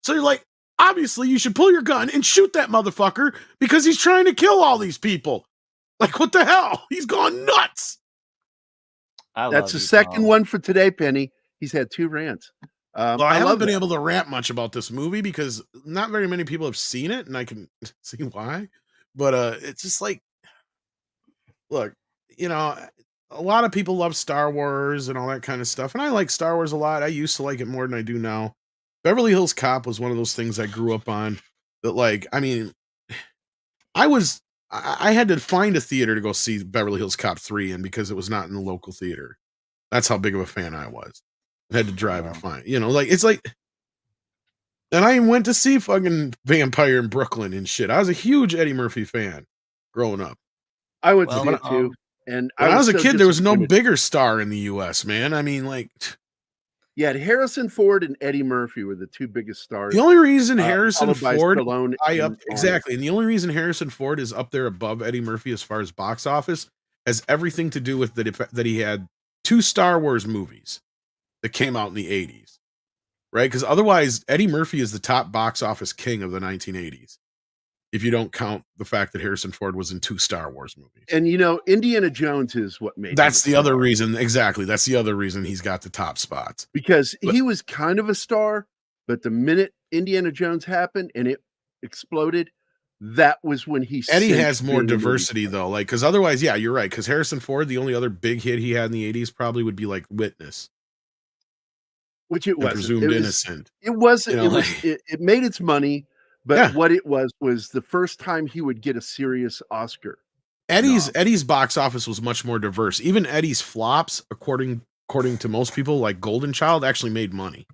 So you're like, obviously you should pull your gun and shoot that motherfucker because he's trying to kill all these people. Like, what the hell? He's gone nuts. That's the second one for today, Penny. He's had 2 rants. Well, I haven't love been that. able to rant much about this movie because not very many people have seen it, and I can see why. But it's just like, look, a lot of people love Star Wars and all that kind of stuff, and I like Star Wars a lot. I used to like it more than I do now. Beverly Hills Cop was one of those things I grew up on. That, like, I mean, I had to find a theater to go see Beverly Hills Cop 3 in because it was not in the local theater. That's how big of a fan I was. I had to drive and find, it's like, and I went to see fucking Vampire in Brooklyn and shit. I was a huge Eddie Murphy fan growing up. I went Well, to see it too. And When I was a so kid, there was no disappointed. bigger star in the U.S., man. I mean, like, You had Harrison Ford and Eddie Murphy were the two biggest stars. the only reason Harrison followed by Ford Stallone high and up Arnold. exactly, and the only reason Harrison Ford is up there above Eddie Murphy as far as box office has everything to do with that he had 2 Star Wars movies that came out in the 80s, right? Because otherwise, Eddie Murphy is the top box office king of the 1980s. If you don't count the fact that Harrison Ford was in 2 Star Wars movies. And you know, Indiana Jones is what made That's him a the other star. reason. Exactly. That's the other reason he's got the top spots. Because But- he was kind of a star, but the minute Indiana Jones happened and it exploded, that was when he Eddie cinched has more being a movie diversity star. though. Like, because otherwise, yeah, you're right. Because Harrison Ford, the only other big hit he had in the 80s probably would be like Witness Which it and wasn't. Presumed Innocent. It wasn't. You know, It was. like- It made its money, but Yeah. what it was the first time he would get a serious Oscar. Eddie's box office was much more diverse. Even Eddie's flops, according to most people, like Golden Child, actually made money.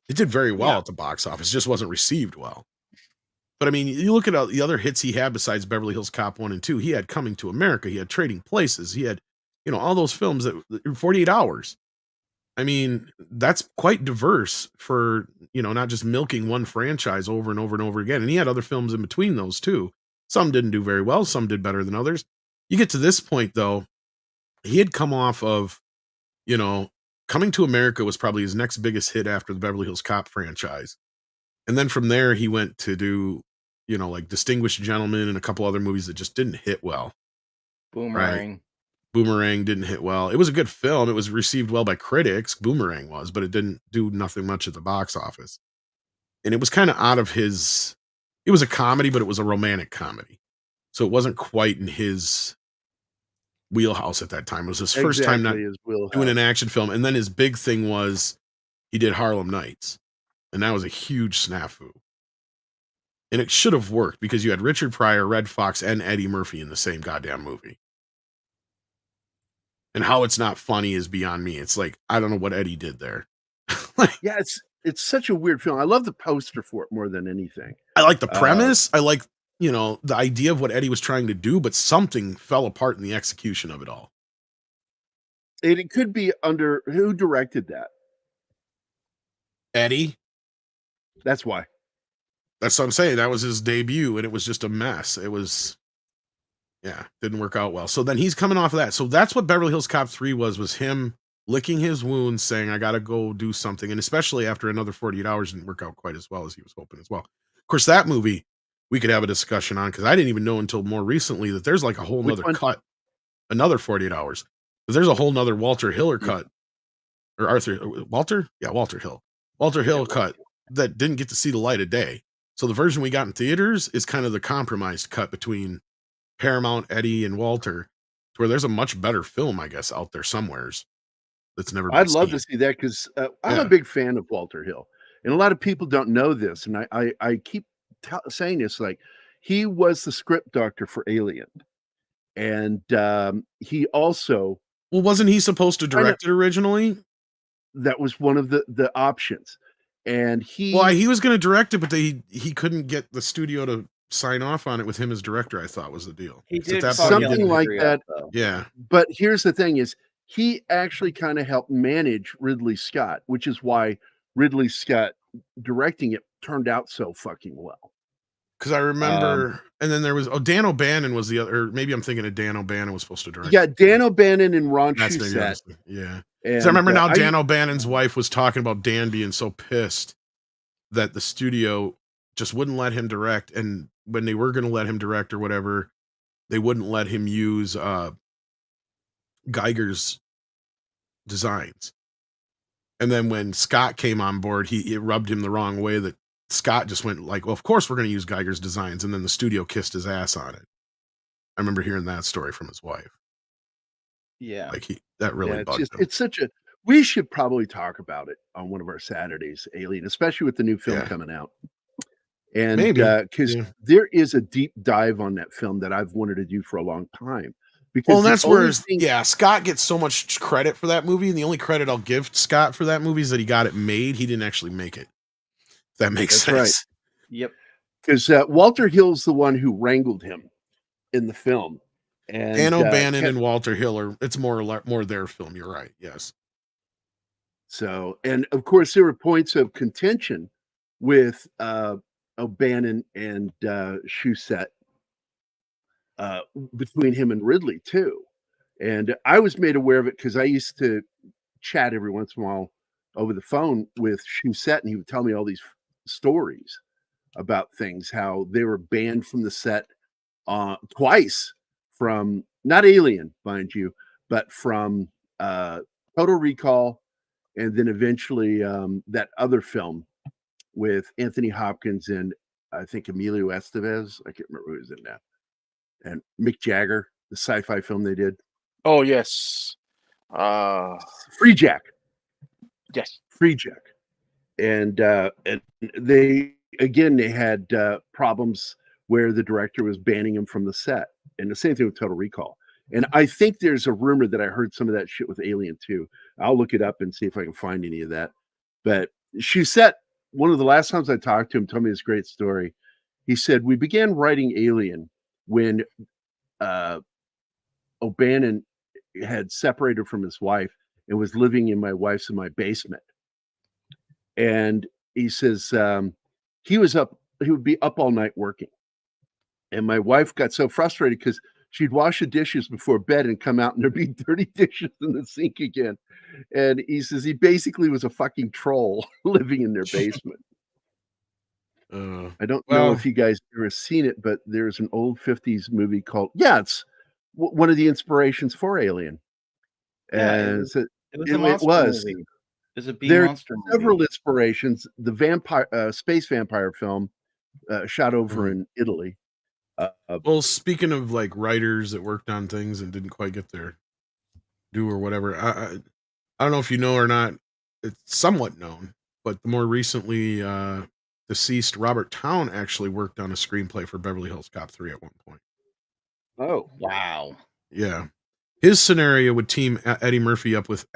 It did very well at the box office, just wasn't received well. But I mean, you look at the other hits he had besides Beverly Hills Cop 1 and 2. He had Coming to America. He had Trading Places. He had, all those films that 48 Hours. I mean, that's quite diverse for, not just milking one franchise over and over and over again. And he had other films in between those too. Some didn't do very well. Some did better than others. You get to this point though, he had come off of, Coming to America was probably his next biggest hit after the Beverly Hills Cop franchise. And then from there, he went to do, like Distinguished Gentleman and a couple other movies that just didn't hit well. Boomerang. Right? Boomerang didn't hit well. It was a good film. It was received well by critics. Boomerang was, but it didn't do nothing much at the box office. And it was kind of out of his, it was a comedy, but it was a romantic comedy. So it wasn't quite in his wheelhouse at that time. It was his first time not doing an action film. And then his big thing was he did Harlem Nights. And that was a huge snafu. And it should have worked because you had Richard Pryor, Red Fox, and Eddie Murphy in the same goddamn movie. And how it's not funny is beyond me. It's like, I don't know what Eddie did there. Yeah, it's such a weird film. I love the poster for it more than anything. I like the premise. I like, the idea of what Eddie was trying to do, but something fell apart in the execution of it all. And it could be under who directed that? Eddie. That's why. That's what I'm saying. That was his debut, and it was just a mess. It was, didn't work out well. So then he's coming off of that. So that's what Beverly Hills Cop 3 was him licking his wounds, saying, I got to go do something. And especially after another 48 Hours didn't work out quite as well as he was hoping as well. Of course, that movie we could have a discussion on because I didn't even know until more recently that there's like a whole nother cut, another 48 Hours. There's a whole nother Walter Hiller cut. Or Walter Hill cut that didn't get to see the light of day. So the version we got in theaters is kind of the compromised cut between Paramount, Eddie, and Walter, where there's a much better film, I guess, out there somewheres that's never been I'd love seen. to see that because I'm a big fan of Walter Hill. And a lot of people don't know this. And I keep saying this, like, he was the script doctor for Alien. And he also... Well, wasn't he supposed to direct it originally? That was one of the options. And he was going to direct it, but he couldn't get the studio to sign off on it with him as director, I thought was the deal. He did something like that. Yeah. But here's the thing is he actually kind of helped manage Ridley Scott, which is why Ridley Scott directing it turned out so fucking well. Because I remember, and then there was Dan O'Bannon was the other, or maybe I'm thinking of Dan O'Bannon was supposed to direct. Yeah, Dan O'Bannon and Ron That's Shusett. Yeah. And I remember now Dan O'Bannon's wife was talking about Dan being so pissed that the studio just wouldn't let him direct. And when they were going to let him direct or whatever, they wouldn't let him use Geiger's designs. And then when Scott came on board, it rubbed him the wrong way that Scott just went like, well, of course we're going to use Geiger's designs. And then the studio kissed his ass on it. I remember hearing that story from his wife. Yeah. Like that really bugged him. It's such a, we should probably talk about it on one of our Saturdays, Alien, especially with the new film coming out. And because there is a deep dive on that film that I've wanted to do for a long time. Because well, that's where Scott gets so much credit for that movie, and the only credit I'll give Scott for that movie is that he got it made. He didn't actually make it. If that makes sense. Right. Yep. Because Walter Hill's the one who wrangled him in the film, And Dan O'Bannon and Walter Hill it's more their film. You're right. Yes. So, and of course, there were points of contention with O'Bannon and Shusett between him and Ridley too. And I was made aware of it because I used to chat every once in a while over the phone with Shusett, and he would tell me all these stories about things, how they were banned from the set twice from not Alien, mind you, but from Total Recall, and then eventually that other film with Anthony Hopkins and I think Emilio Estevez. I can't remember who was in that. And Mick Jagger, the sci-fi film they did. Oh yes. Free Jack. Yes. Free Jack. And they had problems where the director was banning him from the set. And the same thing with Total Recall. And I think there's a rumor that I heard some of that shit with Alien too. I'll look it up and see if I can find any of that. But Shusett, one of the last times I talked to him, told me this great story. He said, we began writing Alien when O'Bannon had separated from his wife and was living in my wife's in my basement. And he says he would be up all night working. And my wife got so frustrated because she'd wash the dishes before bed and come out and there'd be dirty dishes in the sink again. And he says he basically was a fucking troll living in their basement. I don't know if you guys ever seen it, but there's an old 50s movie called, it's one of the inspirations for Alien. And it was a it monster was. movie. It was a B There monster are several movie. inspirations. The space vampire film shot over in Italy. Well, speaking of like writers that worked on things and didn't quite get their due or whatever, I don't know if you know or not. It's somewhat known, but the more recently deceased Robert Towne actually worked on a screenplay for Beverly Hills Cop 3 at one point. Oh, wow! Yeah, his scenario would team Eddie Murphy up with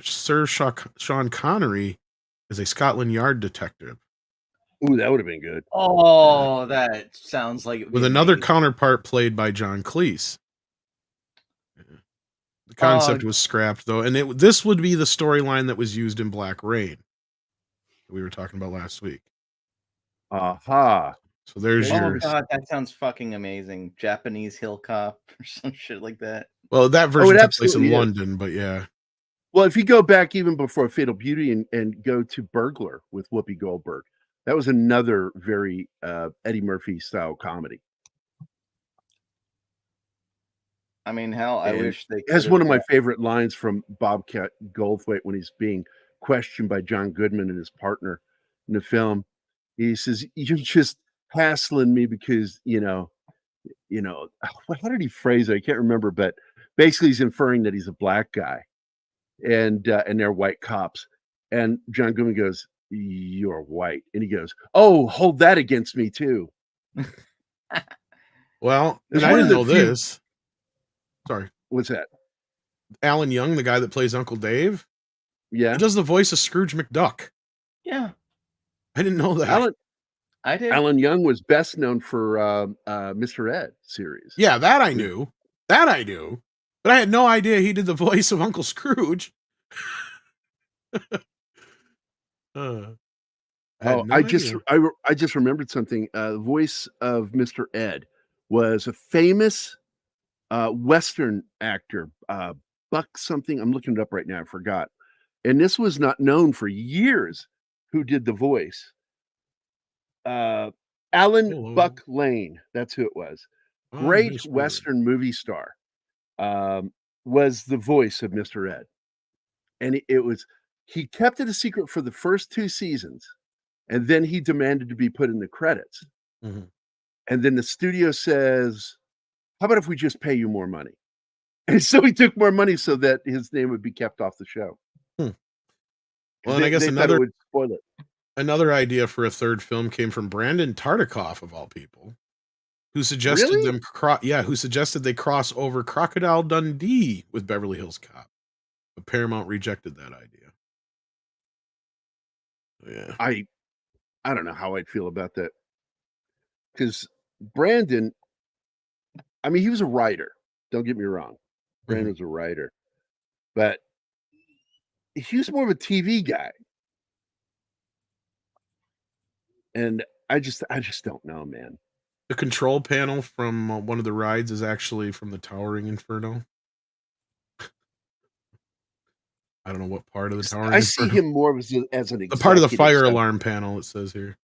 Sir Sean Connery as a Scotland Yard detective. Ooh, that would have been good. Oh, that sounds like it would with be another amazing. counterpart played by John Cleese. The concept was scrapped though, and this would be the storyline that was used in Black Rain that we were talking about last week. Aha. So there's your. Oh god, that sounds fucking amazing. Japanese Hill Cop or some shit like that. Well, that version took place in London, but yeah. Well, if you go back even before Fatal Beauty and go to Burglar with Whoopi Goldberg, that was another very Eddie Murphy style comedy. I mean, hell, I wish they has one of my favorite lines from Bobcat Goldthwait when he's being questioned by John Goodman and his partner in the film. He says, "You're just hassling me because how did he phrase it? I can't remember, but basically he's inferring that he's a black guy, and they're white cops." And John Goodman goes, "You're white," and he goes, "Oh, hold that against me too." Well, and I didn't know this. Sorry. What's that? Alan Young, the guy that plays Uncle Dave. Yeah. He does the voice of Scrooge McDuck. Yeah. I didn't know that. I did. Alan Young was best known for Mr. Ed series. Yeah, that I knew. That I knew. But I had no idea he did the voice of Uncle Scrooge. I just remembered something. The voice of Mr. Ed was a famous Western actor, Buck something. I'm looking it up right now. I forgot. And this was not known for years who did the voice. Alan Buck Lane. That's who it was. Great Western movie star. Was the voice of Mr. Ed. And he kept it a secret for the first 2 seasons. And then he demanded to be put in the credits. Mm-hmm. And then the studio says, how about if we just pay you more money? And so he took more money so that his name would be kept off the show. Well, and I guess would spoil it. Another idea for a third film came from Brandon Tartikoff, of all people, who suggested who suggested they cross over Crocodile Dundee with Beverly Hills Cop. But Paramount rejected that idea. Yeah. I don't know how I'd feel about that. Because Brandon, I mean, he was a writer. Don't get me wrong. Brandon Mhm. was a writer, but he was more of a TV guy. And I just don't know, man. The control panel from one of the rides is actually from the Towering Inferno. I don't know what part of the Towering I see Inferno. him more as an executive. The part of the fire so- alarm panel, it says here.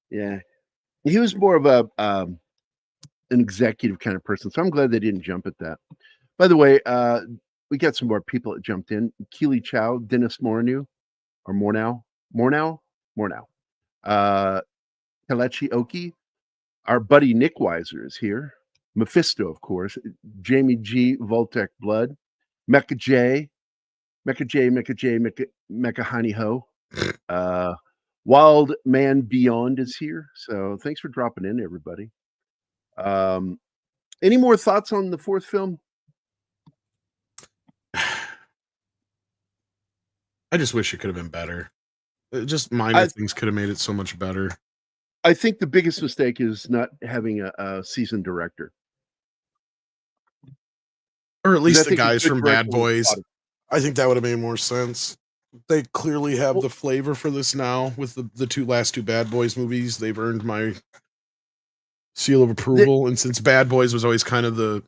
Yeah, he was more of a an executive kind of person. So I'm glad they didn't jump at that. By the way, we got some more people that jumped in. Keely Chow, Dennis Morneau, or Mornow, Kalechi Oki. Our buddy Nick Weiser is here. Mephisto, of course. Jamie G, Voltec Blood. Mecha J, Mecha Honey Ho. Wild Man Beyond is here. So thanks for dropping in, everybody. Any more thoughts on the fourth film? I just wish it could have been better. Just minor things could have made it so much better. I think the biggest mistake is not having a seasoned director. Or at 'Cause I least the think a guys good from director Bad would Boys. spot it. I think that would have made more sense. They clearly have the flavor for this now with the last two Bad Boys movies. They've earned my seal of approval. And since Bad Boys was always kind of the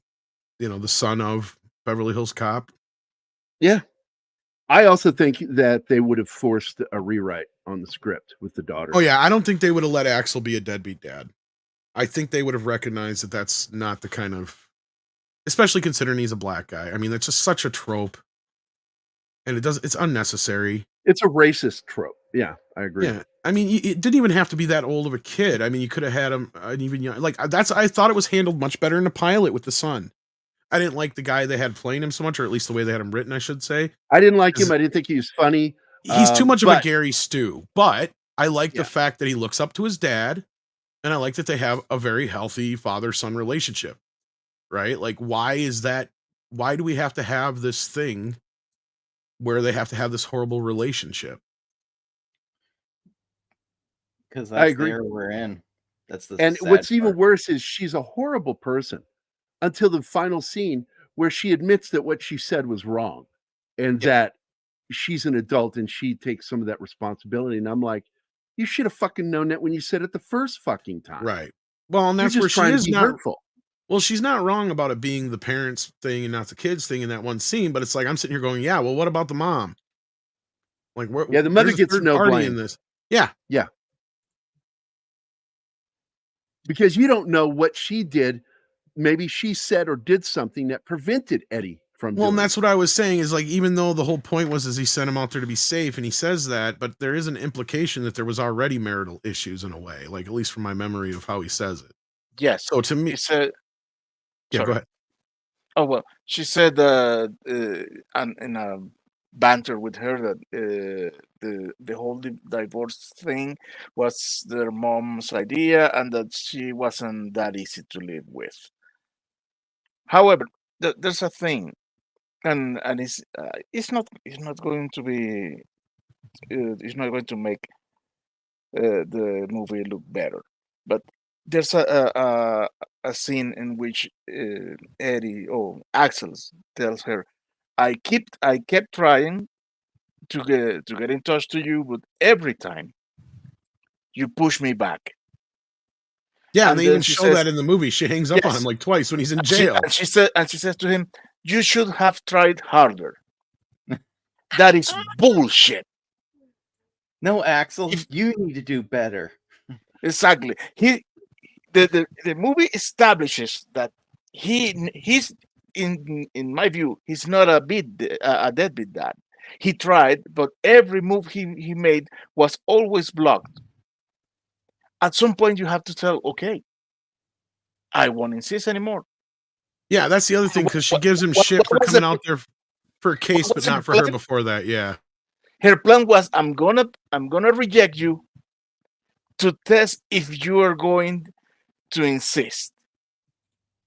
son of Beverly Hills Cop. Yeah. I also think that they would have forced a rewrite on the script with the daughter. Oh yeah, I don't think they would have let Axel be a deadbeat dad. I think they would have recognized that that's not the kind of, especially considering he's a black guy. I mean, that's just such a trope, and it's unnecessary. It's a racist trope. Yeah, I agree. Yeah, I mean, it didn't even have to be that old of a kid. I mean, you could have had him an even young. Like I thought it was handled much better in the pilot with the son. I didn't like the guy they had playing him so much, or at least the way they had him written, I should say. I didn't like him. I didn't think he was funny. He's too much of a Gary Stew, but I like the fact that he looks up to his dad, and I like that they have a very healthy father-son relationship, right? Like, why is that? Why do we have to have this thing where they have to have this horrible relationship? Because I that's agree. the era we're in. That's the And sad what's even part. worse is she's a horrible person until the final scene where she admits that what she said was wrong and that she's an adult and she takes some of that responsibility. And I'm like, you should have fucking known that when you said it the first fucking time. Right. Well, and You're that's just where she trying to is be not hurtful. Well, she's not wrong about it being the parents thing and not the kids thing in that one scene, but it's like I'm sitting here going, yeah, well, what about the mom? Like, Yeah, the mother there's a gets third no party blame in this. Yeah. Yeah. Because you don't know what she did. Maybe she said or did something that prevented Eddie from Well, doing and that's what I was saying is like, even though the whole point was he sent him out there to be safe, and he says that, but there is an implication that there was already marital issues in a way, like at least from my memory of how he says it. Yes. So to me, He said, yeah, go ahead. Oh well, she said in a banter with her that the whole divorce thing was their mom's idea and that she wasn't that easy to live with. However, there's a thing, and it's not going to be it's not going to make the movie look better, but there's a scene in which Axel tells her, I kept trying to get in touch to you, but every time you push me back." Yeah, and they then even she show says- that in the movie. She hangs up on him like twice when he's in And jail. she says to him, "You should have tried harder." That is bullshit. No, Axel, you need to do better. Exactly. The movie establishes that he's in my view, he's not a deadbeat dad. He tried, but every move he made was always blocked. At some point, you have to tell, okay, I won't insist anymore. Yeah, that's the other thing, because she gives him shit for coming out there for a case, but was not her for her plan? before that. Yeah. Her plan was, I'm gonna reject you to test if you are to insist.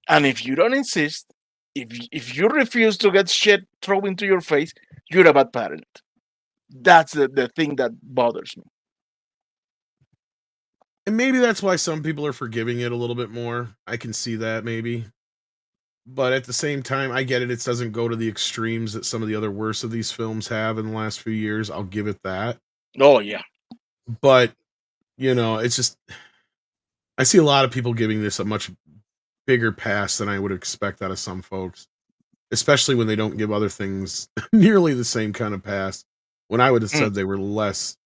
And if you don't insist, if you refuse to get shit thrown into your face, you're a bad parent. That's the thing that bothers me. And maybe that's why some people are forgiving it a little bit more. I can see that maybe. But at the same time, I get it. It doesn't go to the extremes that some of the other worst of these films have in the last few years. I'll give it that. Oh yeah. But, it's just, I see a lot of people giving this a much bigger pass than I would expect out of some folks, especially when they don't give other things nearly the same kind of pass. When I would have said they were less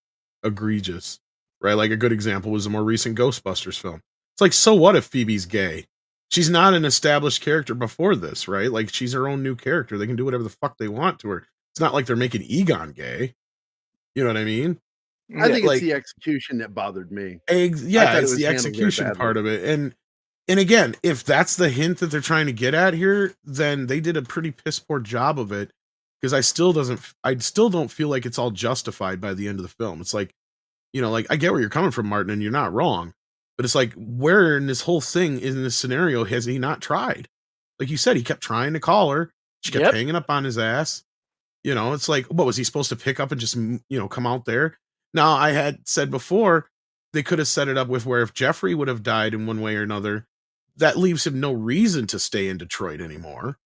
egregious, right? Like a good example was the more recent Ghostbusters film. It's like, so what if Phoebe's gay? She's not an established character before this, right? Like, she's her own new character. They can do whatever the fuck they want to her. It's not like they're making Egon gay. You know what I mean? I think it's the execution that bothered me. It's the execution part of it. And again, if that's the hint that they're trying to get at here, then they did a pretty piss poor job of it. Because I still don't feel like it's all justified by the end of the film. It's like, I get where you're coming from, Martin, and you're not wrong. But it's like, where in this whole thing, in this scenario, has he not tried? Like you said, he kept trying to call her. She kept hanging up on his ass. It's like, what was he supposed to pick up and just, come out there? Now, I had said before, they could have set it up with where if Jeffrey would have died in one way or another, that leaves him no reason to stay in Detroit anymore.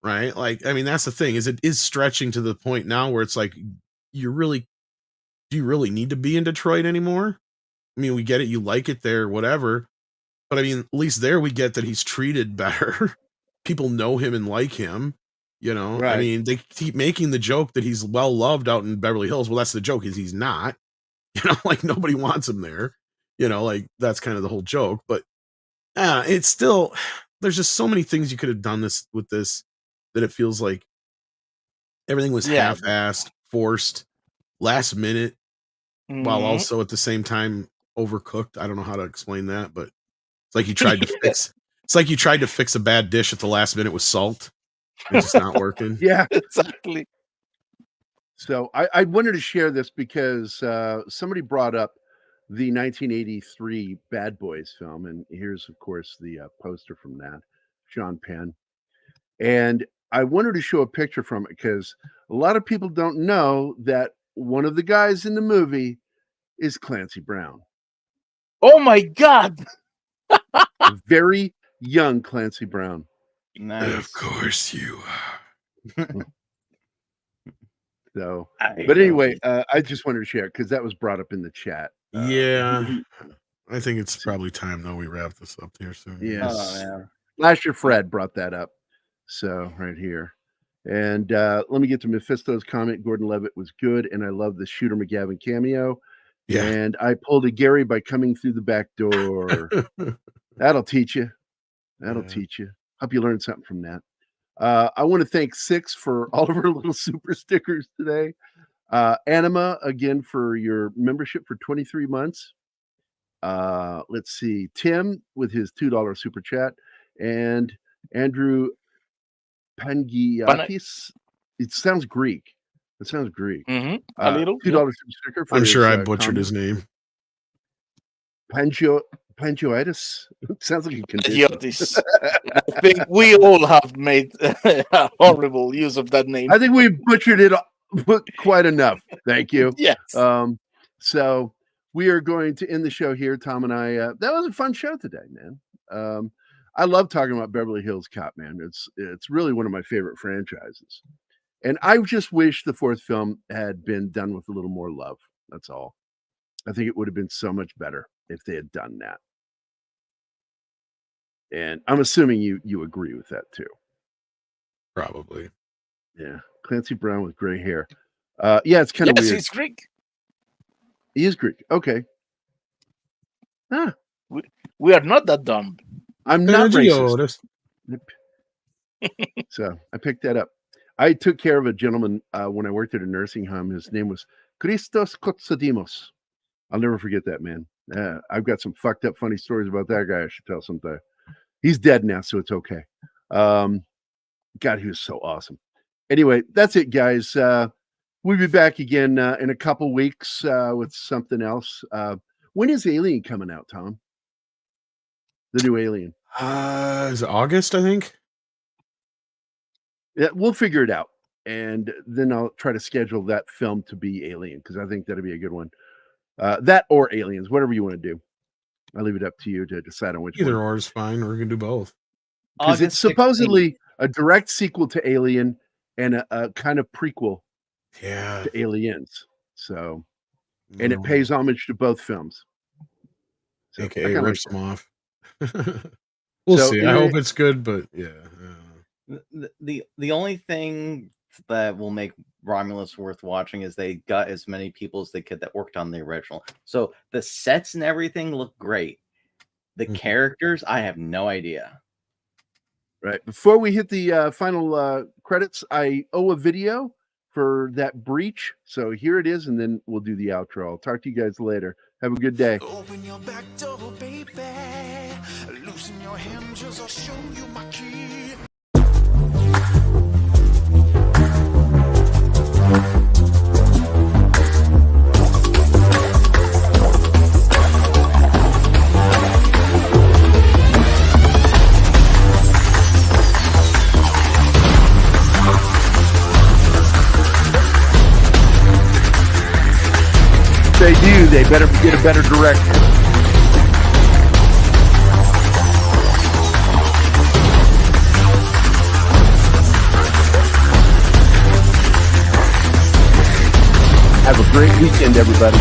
Right? Like, I mean, that's the thing, is it is stretching to the point now where it's like, do you really need to be in Detroit anymore? I mean, we get it. You like it there, whatever. But I mean, at least there we get that he's treated better. People know him and like him, Right. I mean, they keep making the joke that he's well loved out in Beverly Hills. Well, that's the joke, is he's not, like nobody wants him there, like that's kind of the whole joke. But it's still, there's just so many things you could have done with this that it feels like everything was half-assed, forced, last minute, while also at the same time overcooked. I don't know how to explain that, but it's like you tried to fix. It's like you tried to fix a bad dish at the last minute with salt. It's just not working. Yeah, exactly. So I wanted to share this because somebody brought up the 1983 Bad Boys film, and here's, of course, the poster from that, Sean Penn. And I wanted to show a picture from it because a lot of people don't know that one of the guys in the movie is Clancy Brown. Oh my God! A very young Clancy Brown. Nice. Of course you are. So, but anyway, I just wanted to share it because that was brought up in the chat. Yeah, I think it's probably time though we wrap this up here soon. Yes. Oh, man. Last year, Fred brought that up. So right here. And let me get to Mephisto's comment. Gordon Levitt was good, and I love the Shooter McGavin cameo. Yeah. And I pulled a Gerry by coming through the back door. That'll teach you. That'll teach you. Hope you learned something from that. I want to thank Six for all of her little super stickers today. Anima, again, for your membership for 23 months. Let's see. Tim with his $2 super chat. And Andrew Pangiakis. It sounds Greek. It sounds Greek. A little. $2 super sticker. For I'm sure I his, butchered comment. his name. Pangioitis. Sounds like a condition. Idiotis. I think we all have made a horrible use of that name. I think we butchered it quite enough. Thank you. Yes. So we are going to end the show here. Tom and I, that was a fun show today, man. I love talking about Beverly Hills Cop, man. It's really one of my favorite franchises. And I just wish the fourth film had been done with a little more love. That's all. I think it would have been so much better if they had done that. And I'm assuming you agree with that too. Probably. Yeah. Clancy Brown with gray hair. Yeah, it's kind of weird. He's Greek. He is Greek. Okay. Huh. We are not that dumb. I'm not racist. So I picked that up. I took care of a gentleman when I worked at a nursing home. His name was Christos Kotsadimos. I'll never forget that, man. I've got some fucked up funny stories about that guy I should tell sometime. He's dead now, so it's okay. God, he was so awesome. Anyway, that's it, guys. We'll be back again in a couple weeks with something else. When is Alien coming out, Tom? The new Alien. Is it August, I think? Yeah, we'll figure it out. And then I'll try to schedule that film to be Alien, because I think that'd be a good one. That or Aliens, whatever you want to do. I leave it up to you to decide on which Either one. or is fine, or we can do both. Because it's August 16th. supposedly a direct sequel to Alien and a kind of prequel Yeah. to Aliens. So, and it pays homage to both films. So I AKA kinda like rips that. them off. We'll So, see. I anyway- hope it's good, but yeah. The only thing that will make Romulus worth watching is they got as many people as they could that worked on the original. So the sets and everything look great. The Mhm. characters, I have no idea. Right. Before we hit the final credits, I owe a video for that breach. So here it is, and then we'll do the outro. I'll talk to you guys later. Have a good day. Open your back door, baby. Loosen your hinges, I'll show you my key. If they do, they better get a better director. Have a great weekend, everybody.